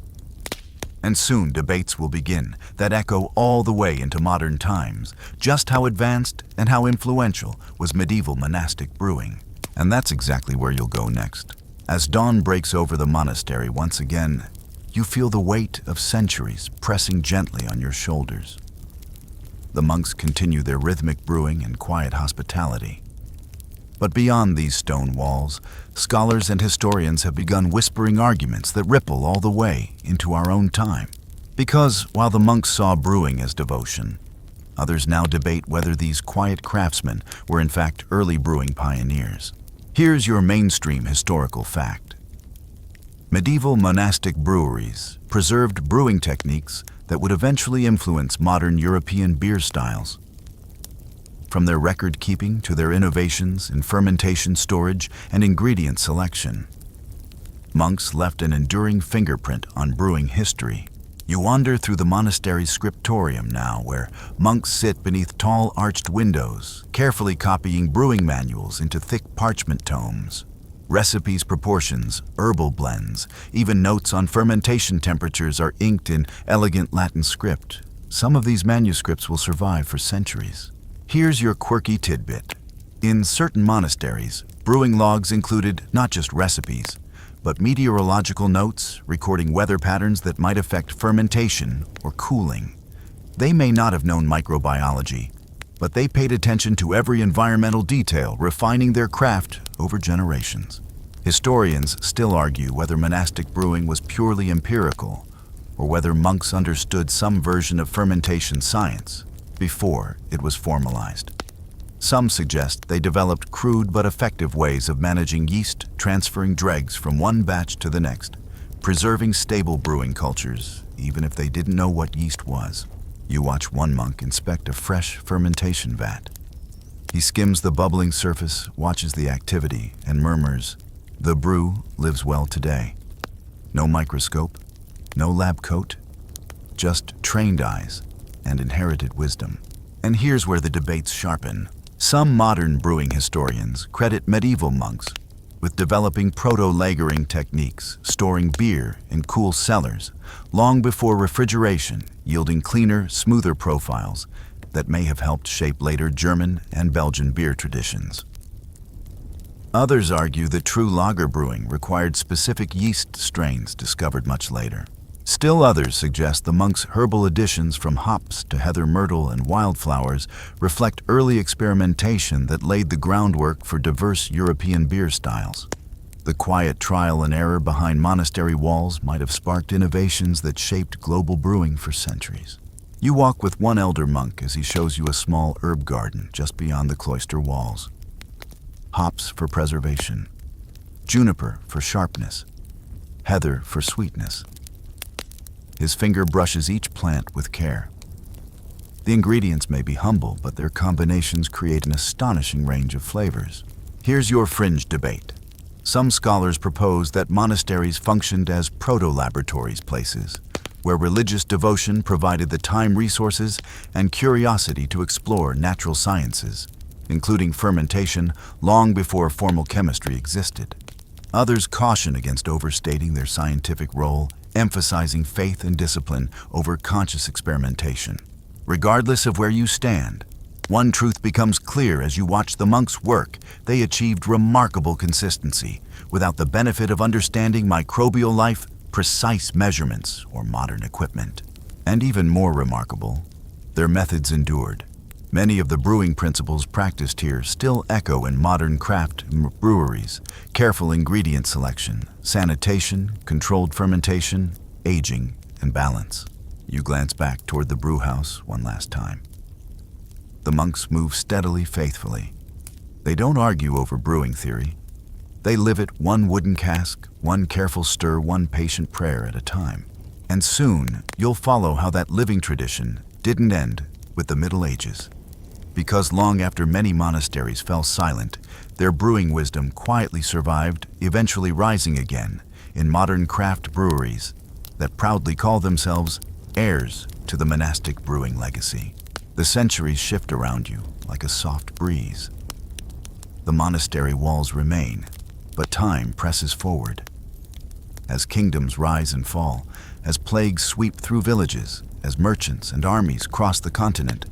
And soon debates will begin that echo all the way into modern times, just how advanced and how influential was medieval monastic brewing. And that's exactly where you'll go next. As dawn breaks over the monastery once again, you feel the weight of centuries pressing gently on your shoulders. The monks continue their rhythmic brewing and quiet hospitality. But beyond these stone walls, scholars and historians have begun whispering arguments that ripple all the way into our own time. Because while the monks saw brewing as devotion, others now debate whether these quiet craftsmen were in fact early brewing pioneers. Here's your mainstream historical fact. Medieval monastic breweries preserved brewing techniques that would eventually influence modern European beer styles. From their record-keeping to their innovations in fermentation, storage, and ingredient selection, monks left an enduring fingerprint on brewing history. You wander through the monastery's scriptorium now, where monks sit beneath tall arched windows, carefully copying brewing manuals into thick parchment tomes. Recipes, proportions, herbal blends, even notes on fermentation temperatures are inked in elegant Latin script. Some of these manuscripts will survive for centuries. Here's your quirky tidbit. In certain monasteries, brewing logs included not just recipes, but meteorological notes recording weather patterns that might affect fermentation or cooling. They may not have known microbiology, but they paid attention to every environmental detail, refining their craft over generations. Historians still argue whether monastic brewing was purely empirical, or whether monks understood some version of fermentation science before it was formalized. Some suggest they developed crude but effective ways of managing yeast, transferring dregs from one batch to the next, preserving stable brewing cultures, even if they didn't know what yeast was. You watch one monk inspect a fresh fermentation vat. He skims the bubbling surface, watches the activity, and murmurs, "The brew lives well today." No microscope, no lab coat, just trained eyes and inherited wisdom. And here's where the debates sharpen. Some modern brewing historians credit medieval monks with developing proto-lagering techniques, storing beer in cool cellars long before refrigeration, yielding cleaner, smoother profiles that may have helped shape later German and Belgian beer traditions. Others argue that true lager brewing required specific yeast strains discovered much later. Still others suggest the monks' herbal additions from hops to heather, myrtle, and wildflowers reflect early experimentation that laid the groundwork for diverse European beer styles. The quiet trial and error behind monastery walls might have sparked innovations that shaped global brewing for centuries. You walk with one elder monk as he shows you a small herb garden just beyond the cloister walls. Hops for preservation, juniper for sharpness, heather for sweetness. His finger brushes each plant with care. The ingredients may be humble, but their combinations create an astonishing range of flavors. Here's your fringe debate. Some scholars propose that monasteries functioned as proto-laboratories, places where religious devotion provided the time, resources, and curiosity to explore natural sciences, including fermentation, long before formal chemistry existed. Others caution against overstating their scientific role, emphasizing faith and discipline over conscious experimentation. Regardless of where you stand, one truth becomes clear as you watch the monks work. They achieved remarkable consistency without the benefit of understanding microbial life, precise measurements, or modern equipment. And even more remarkable, their methods endured. Many of the brewing principles practiced here still echo in modern craft breweries: careful ingredient selection, sanitation, controlled fermentation, aging, and balance. You glance back toward the brewhouse one last time. The monks move steadily, faithfully. They don't argue over brewing theory. They live it one wooden cask, one careful stir, one patient prayer at a time. And soon, you'll follow how that living tradition didn't end with the Middle Ages. Because long after many monasteries fell silent, their brewing wisdom quietly survived, eventually rising again in modern craft breweries that proudly call themselves heirs to the monastic brewing legacy. The centuries shift around you like a soft breeze. The monastery walls remain, but time presses forward. As kingdoms rise and fall, as plagues sweep through villages, as merchants and armies cross the continent,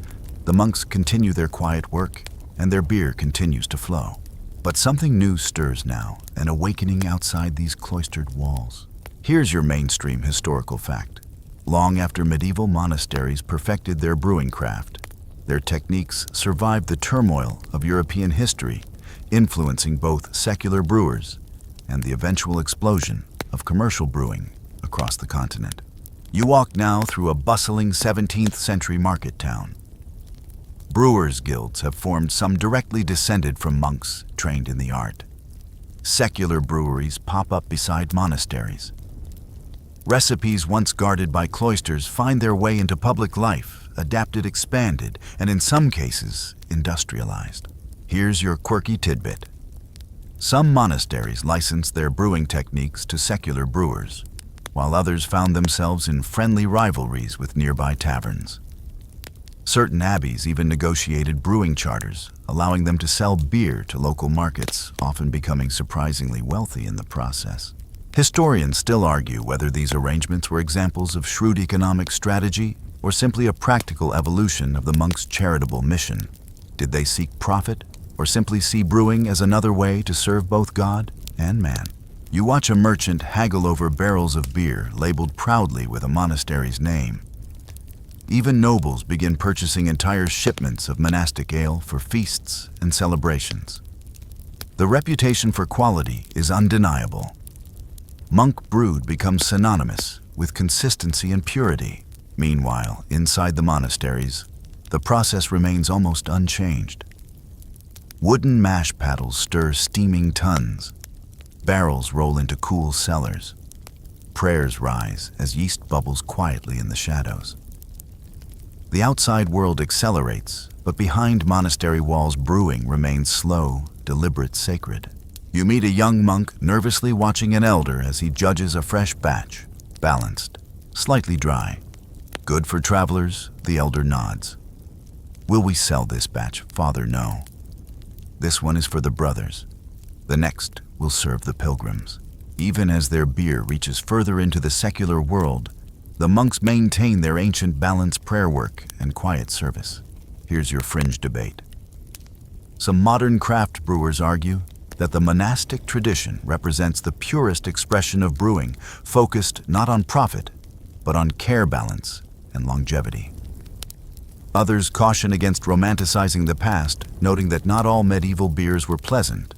the monks continue their quiet work, and their beer continues to flow. But something new stirs now, an awakening outside these cloistered walls. Here's your mainstream historical fact. Long after medieval monasteries perfected their brewing craft, their techniques survived the turmoil of European history, influencing both secular brewers and the eventual explosion of commercial brewing across the continent. You walk now through a bustling 17th century market town. Brewers' guilds have formed, some directly descended from monks trained in the art. Secular breweries pop up beside monasteries. Recipes once guarded by cloisters find their way into public life, adapted, expanded, and in some cases, industrialized. Here's your quirky tidbit. Some monasteries license their brewing techniques to secular brewers. while others found themselves in friendly rivalries with nearby taverns. Certain abbeys even negotiated brewing charters, allowing them to sell beer to local markets, often becoming surprisingly wealthy in the process. Historians still argue whether these arrangements were examples of shrewd economic strategy or simply a practical evolution of the monks' charitable mission. Did they seek profit, or simply see brewing as another way to serve both God and man? You watch a merchant haggle over barrels of beer labeled proudly with a monastery's name. Even nobles begin purchasing entire shipments of monastic ale for feasts and celebrations. The reputation for quality is undeniable. Monk brewed becomes synonymous with consistency and purity. Meanwhile, inside the monasteries, the process remains almost unchanged. Wooden mash paddles stir steaming tons. Barrels roll into cool cellars. Prayers rise as yeast bubbles quietly in the shadows. The outside world accelerates, but behind monastery walls, brewing remains slow, deliberate, sacred. You meet a young monk nervously watching an elder as he judges a fresh batch, balanced, slightly dry. Good for travelers, the elder nods. Will we sell this batch, Father? No. This one is for the brothers. The next will serve the pilgrims. Even as their beer reaches further into the secular world, the monks maintain their ancient balanced prayer work and quiet service. Here's your fringe debate. Some modern craft brewers argue that the monastic tradition represents the purest expression of brewing, focused not on profit, but on care, balance, and longevity. Others caution against romanticizing the past, noting that not all medieval beers were pleasant,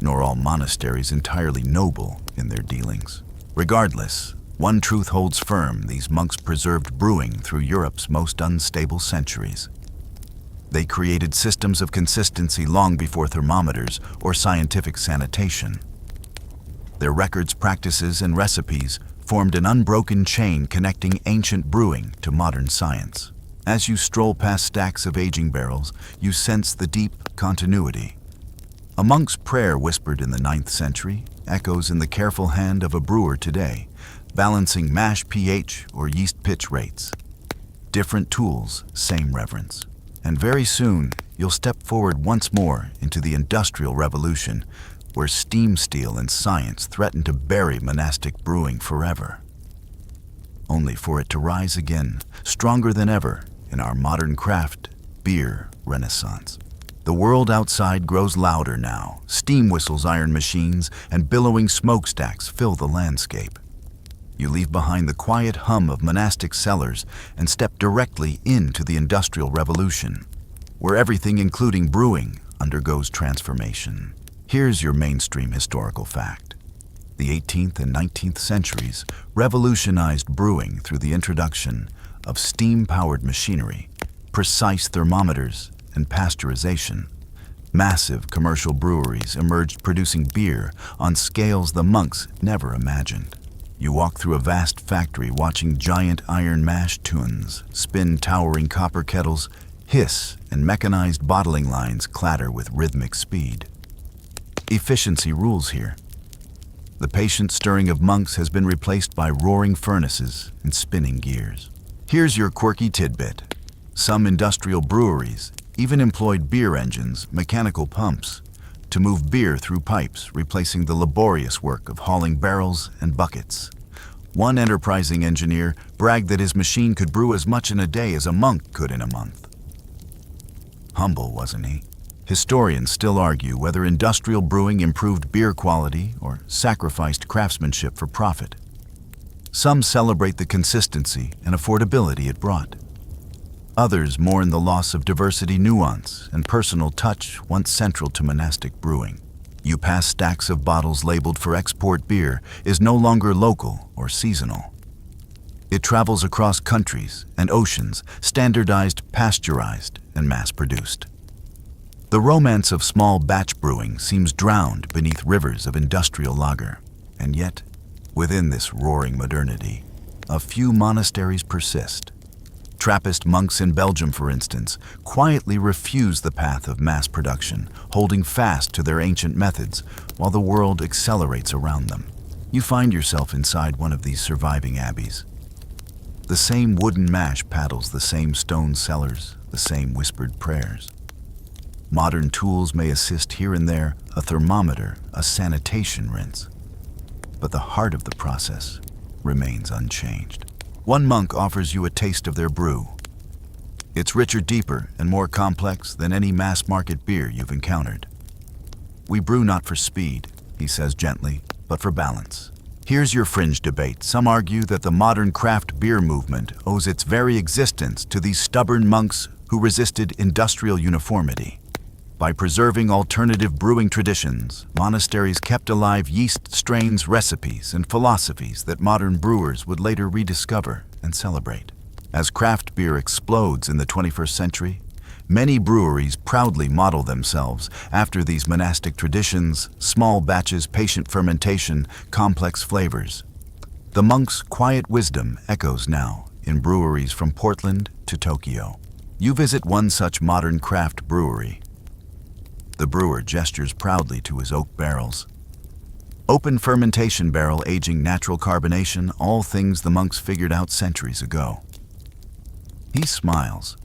nor all monasteries entirely noble in their dealings. Regardless, one truth holds firm: these monks preserved brewing through Europe's most unstable centuries. They created systems of consistency long before thermometers or scientific sanitation. Their records, practices, and recipes formed an unbroken chain connecting ancient brewing to modern science. As you stroll past stacks of aging barrels, you sense the deep continuity. A monk's prayer whispered in the 9th century echoes in the careful hand of a brewer today, balancing mash pH or yeast pitch rates. Different tools, same reverence. And very soon, you'll step forward once more into the Industrial Revolution, where steam steel and science threaten to bury monastic brewing forever, only for it to rise again, stronger than ever, in our modern craft beer renaissance. The world outside grows louder now. Steam whistles, iron machines, and billowing smokestacks fill the landscape. You leave behind the quiet hum of monastic cellars and step directly into the Industrial Revolution, where everything, including brewing, undergoes transformation. Here's your mainstream historical fact. The 18th and 19th centuries revolutionized brewing through the introduction of steam-powered machinery, precise thermometers, and pasteurization. Massive commercial breweries emerged, producing beer on scales the monks never imagined. You walk through a vast factory watching giant iron mash tuns spin, towering copper kettles hiss, and mechanized bottling lines clatter with rhythmic speed. Efficiency rules here. The patient stirring of monks has been replaced by roaring furnaces and spinning gears. Here's your quirky tidbit. Some industrial breweries even employed beer engines, mechanical pumps, to move beer through pipes, replacing the laborious work of hauling barrels and buckets. One enterprising engineer bragged that his machine could brew as much in a day as a monk could in a month. Humble, wasn't he? Historians still argue whether industrial brewing improved beer quality or sacrificed craftsmanship for profit. Some celebrate the consistency and affordability it brought. Others mourn the loss of diversity, nuance, and personal touch once central to monastic brewing. You pass stacks of bottles labeled for export. Beer is no longer local or seasonal. It travels across countries and oceans, standardized, pasteurized, and mass-produced. The romance of small batch brewing seems drowned beneath rivers of industrial lager. And yet, within this roaring modernity, a few monasteries persist. Trappist monks in Belgium, for instance, quietly refuse the path of mass production, holding fast to their ancient methods while the world accelerates around them. You find yourself inside one of these surviving abbeys. The same wooden mash paddles the same stone cellars, the same whispered prayers. Modern tools may assist here and there, a thermometer, a sanitation rinse. But the heart of the process remains unchanged. One monk offers you a taste of their brew. It's richer, deeper, and more complex than any mass-market beer you've encountered. We brew not for speed, he says gently, but for balance. Here's your fringe debate. Some argue that the modern craft beer movement owes its very existence to these stubborn monks who resisted industrial uniformity. By preserving alternative brewing traditions, monasteries kept alive yeast strains, recipes, and philosophies that modern brewers would later rediscover and celebrate. As craft beer explodes in the 21st century, many breweries proudly model themselves after these monastic traditions: small batches, patient fermentation, complex flavors. The monk's quiet wisdom echoes now in breweries from Portland to Tokyo. You visit one such modern craft brewery. The brewer gestures proudly to his oak barrels. Open fermentation barrel aging, natural carbonation, all things the monks figured out centuries ago. He smiles.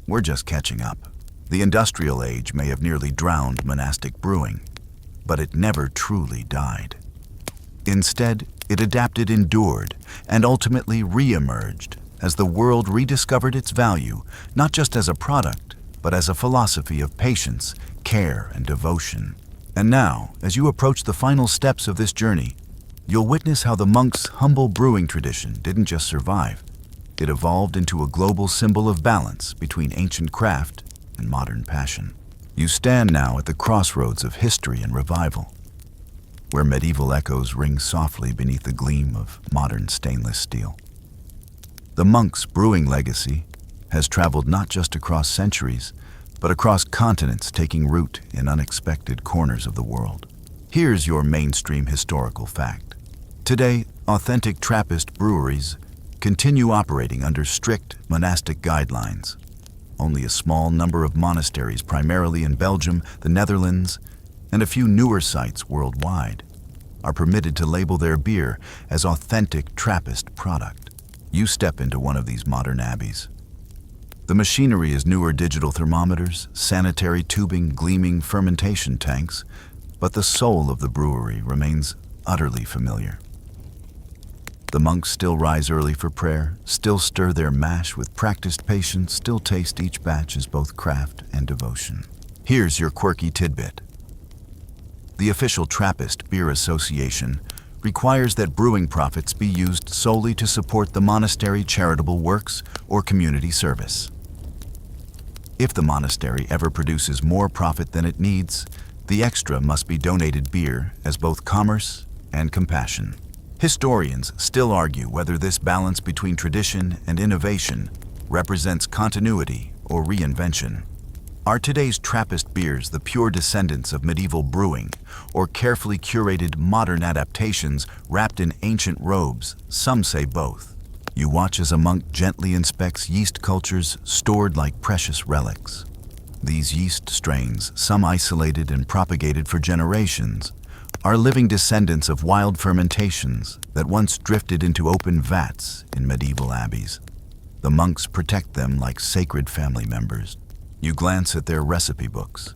We're just catching up. The industrial age may have nearly drowned monastic brewing, but it never truly died. Instead, it adapted, endured, and ultimately re-emerged as the world rediscovered its value, not just as a product, but as a philosophy of patience, care, and devotion. And now, as you approach the final steps of this journey, you'll witness how the monk's humble brewing tradition didn't just survive. It evolved into a global symbol of balance between ancient craft and modern passion. You stand now at the crossroads of history and revival, where medieval echoes ring softly beneath the gleam of modern stainless steel. The monk's brewing legacy has traveled not just across centuries, but across continents, taking root in unexpected corners of the world. Here's your mainstream historical fact. Today, authentic Trappist breweries continue operating under strict monastic guidelines. Only a small number of monasteries, primarily in Belgium, the Netherlands, and a few newer sites worldwide, are permitted to label their beer as authentic Trappist product. You step into one of these modern abbeys. The machinery is newer digital thermometers, sanitary tubing, gleaming fermentation tanks, but the soul of the brewery remains utterly familiar. The monks still rise early for prayer, still stir their mash with practiced patience, still taste each batch as both craft and devotion. Here's your quirky tidbit. The official Trappist Beer Association requires that brewing profits be used solely to support the monastery charitable works or community service. If the monastery ever produces more profit than it needs, the extra must be donated beer as both commerce and compassion. Historians still argue whether this balance between tradition and innovation represents continuity or reinvention. Are today's Trappist beers the pure descendants of medieval brewing, or carefully curated modern adaptations wrapped in ancient robes? Some say both. You watch as a monk gently inspects yeast cultures stored like precious relics. These yeast strains, some isolated and propagated for generations, are living descendants of wild fermentations that once drifted into open vats in medieval abbeys. The monks protect them like sacred family members. You glance at their recipe books.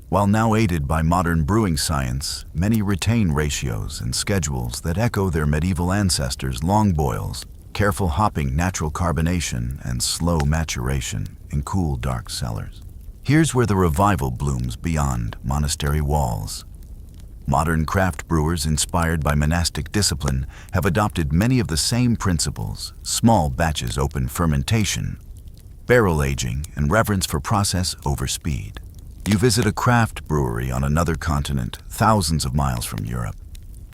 While now aided by modern brewing science, many retain ratios and schedules that echo their medieval ancestors: long boils, careful hopping, natural carbonation, and slow maturation in cool, dark cellars. Here's where the revival blooms beyond monastery walls. Modern craft brewers, inspired by monastic discipline, have adopted many of the same principles: small batches, open fermentation, barrel aging, and reverence for process over speed. You visit a craft brewery on another continent, thousands of miles from Europe,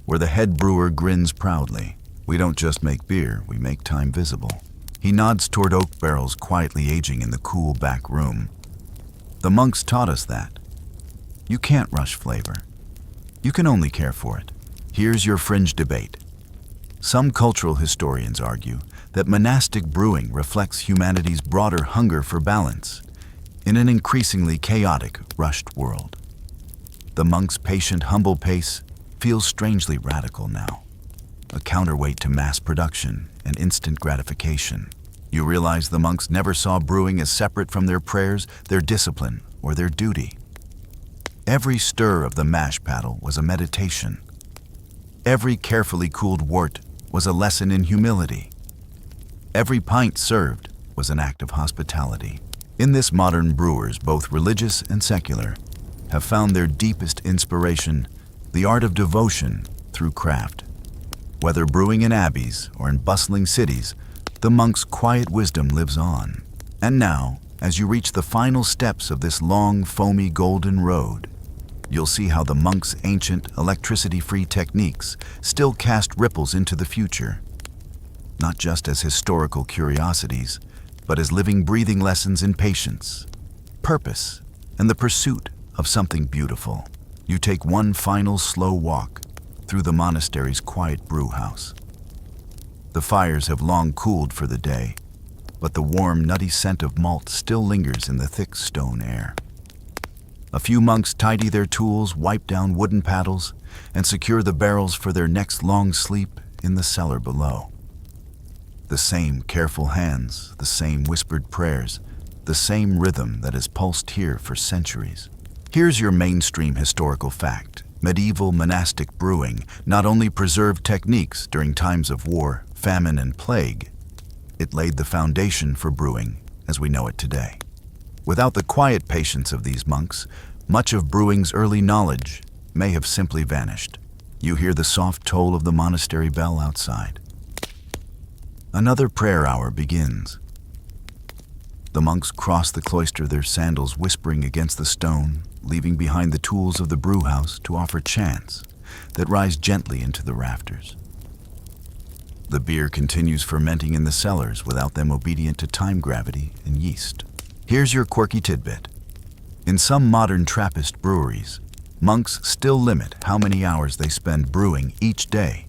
where the head brewer grins proudly. We don't just make beer, we make time visible. He nods toward oak barrels quietly aging in the cool back room. The monks taught us that. You can't rush flavor. You can only care for it. Here's your fringe debate. Some cultural historians argue that monastic brewing reflects humanity's broader hunger for balance in an increasingly chaotic, rushed world. The monks' patient, humble pace feels strangely radical now, a counterweight to mass production and instant gratification. You realize the monks never saw brewing as separate from their prayers, their discipline, or their duty. Every stir of the mash paddle was a meditation. Every carefully cooled wort was a lesson in humility. Every pint served was an act of hospitality. In this, modern brewers, both religious and secular, have found their deepest inspiration, the art of devotion, through craft. Whether brewing in abbeys or in bustling cities, the monk's quiet wisdom lives on. And now, as you reach the final steps of this long, foamy golden road, you'll see how the monk's ancient, electricity-free techniques still cast ripples into the future, not just as historical curiosities, but as living, breathing lessons in patience, purpose, and the pursuit of something beautiful. You take one final slow walk through the monastery's quiet brew house. The fires have long cooled for the day, but the warm, nutty scent of malt still lingers in the thick stone air. A few monks tidy their tools, wipe down wooden paddles, and secure the barrels for their next long sleep in the cellar below. The same careful hands, the same whispered prayers, the same rhythm that has pulsed here for centuries. Here's your mainstream historical fact. Medieval monastic brewing not only preserved techniques during times of war, famine, and plague, it laid the foundation for brewing as we know it today. Without the quiet patience of these monks, much of brewing's early knowledge may have simply vanished. You hear the soft toll of the monastery bell outside. Another prayer hour begins. The monks cross the cloister, their sandals whispering against the stone, leaving behind the tools of the brew house to offer chants that rise gently into the rafters. The beer continues fermenting in the cellars, without them obedient to time, gravity, and yeast. Here's your quirky tidbit. In some modern Trappist breweries, monks still limit how many hours they spend brewing each day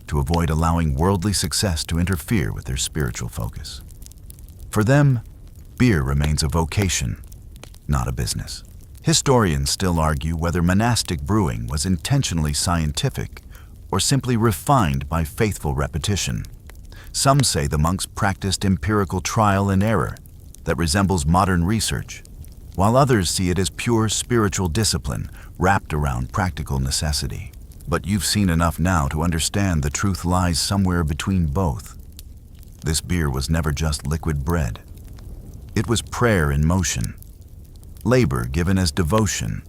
to avoid allowing worldly success to interfere with their spiritual focus. For them, beer remains a vocation, not a business. Historians still argue whether monastic brewing was intentionally scientific or simply refined by faithful repetition. Some say the monks practiced empirical trial and error that resembles modern research, while others see it as pure spiritual discipline wrapped around practical necessity. But you've seen enough now to understand the truth lies somewhere between both. This beer was never just liquid bread. It was prayer in motion, labor given as devotion,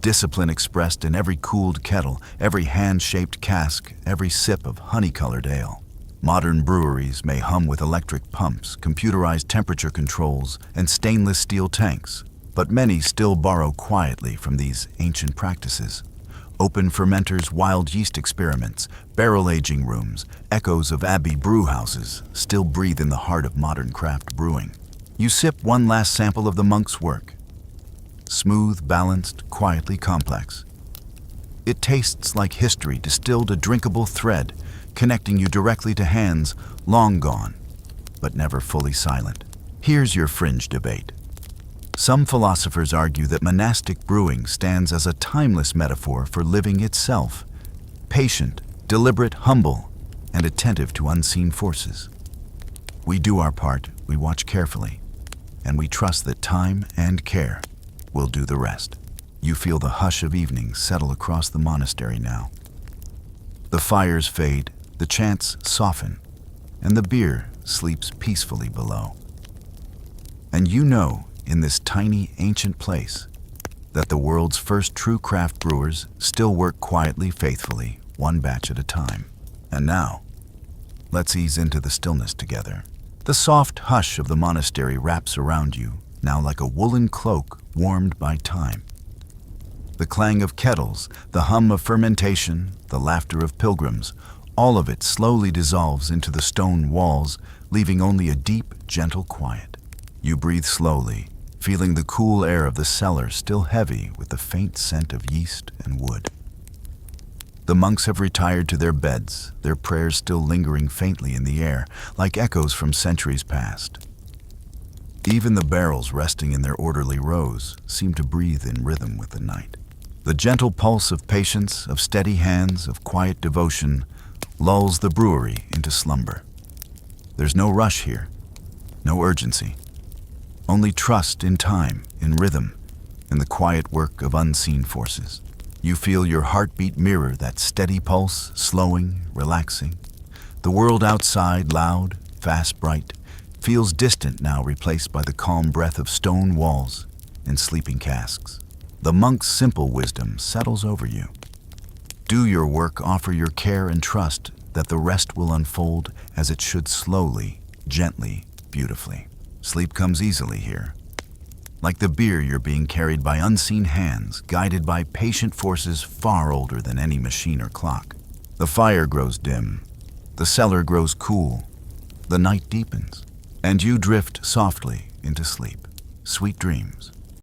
discipline expressed in every cooled kettle, every hand-shaped cask, every sip of honey-colored ale. Modern breweries may hum with electric pumps, computerized temperature controls, and stainless steel tanks, but many still borrow quietly from these ancient practices. Open fermenters, wild yeast experiments, barrel aging rooms, echoes of abbey brew houses still breathe in the heart of modern craft brewing. You sip one last sample of the monk's work. Smooth, balanced, quietly complex. It tastes like history distilled, a drinkable thread, connecting you directly to hands long gone, but never fully silent. Here's your fringe debate. Some philosophers argue that monastic brewing stands as a timeless metaphor for living itself, patient, deliberate, humble, and attentive to unseen forces. We do our part, we watch carefully, and we trust that time and care will do the rest. You feel the hush of evening settle across the monastery now. The fires fade, the chants soften, and the beer sleeps peacefully below. And you know, in this tiny, ancient place, that the world's first true craft brewers still work quietly, faithfully, one batch at a time. And now, let's ease into the stillness together. The soft hush of the monastery wraps around you, now like a woolen cloak warmed by time. The clang of kettles, the hum of fermentation, the laughter of pilgrims, all of it slowly dissolves into the stone walls, leaving only a deep, gentle quiet. You breathe slowly, feeling the cool air of the cellar still heavy with the faint scent of yeast and wood. The monks have retired to their beds, their prayers still lingering faintly in the air, like echoes from centuries past. Even the barrels resting in their orderly rows seem to breathe in rhythm with the night. The gentle pulse of patience, of steady hands, of quiet devotion lulls the brewery into slumber. There's no rush here, no urgency. Only trust in time, in rhythm, in the quiet work of unseen forces. You feel your heartbeat mirror that steady pulse, slowing, relaxing. The world outside, loud, fast, bright, feels distant now, replaced by the calm breath of stone walls and sleeping casks. The monk's simple wisdom settles over you. Do your work, offer your care, and trust that the rest will unfold as it should, slowly, gently, beautifully. Sleep comes easily here. Like the beer, you're being carried by unseen hands, guided by patient forces far older than any machine or clock. The fire grows dim. The cellar grows cool. The night deepens. And you drift softly into sleep. Sweet dreams.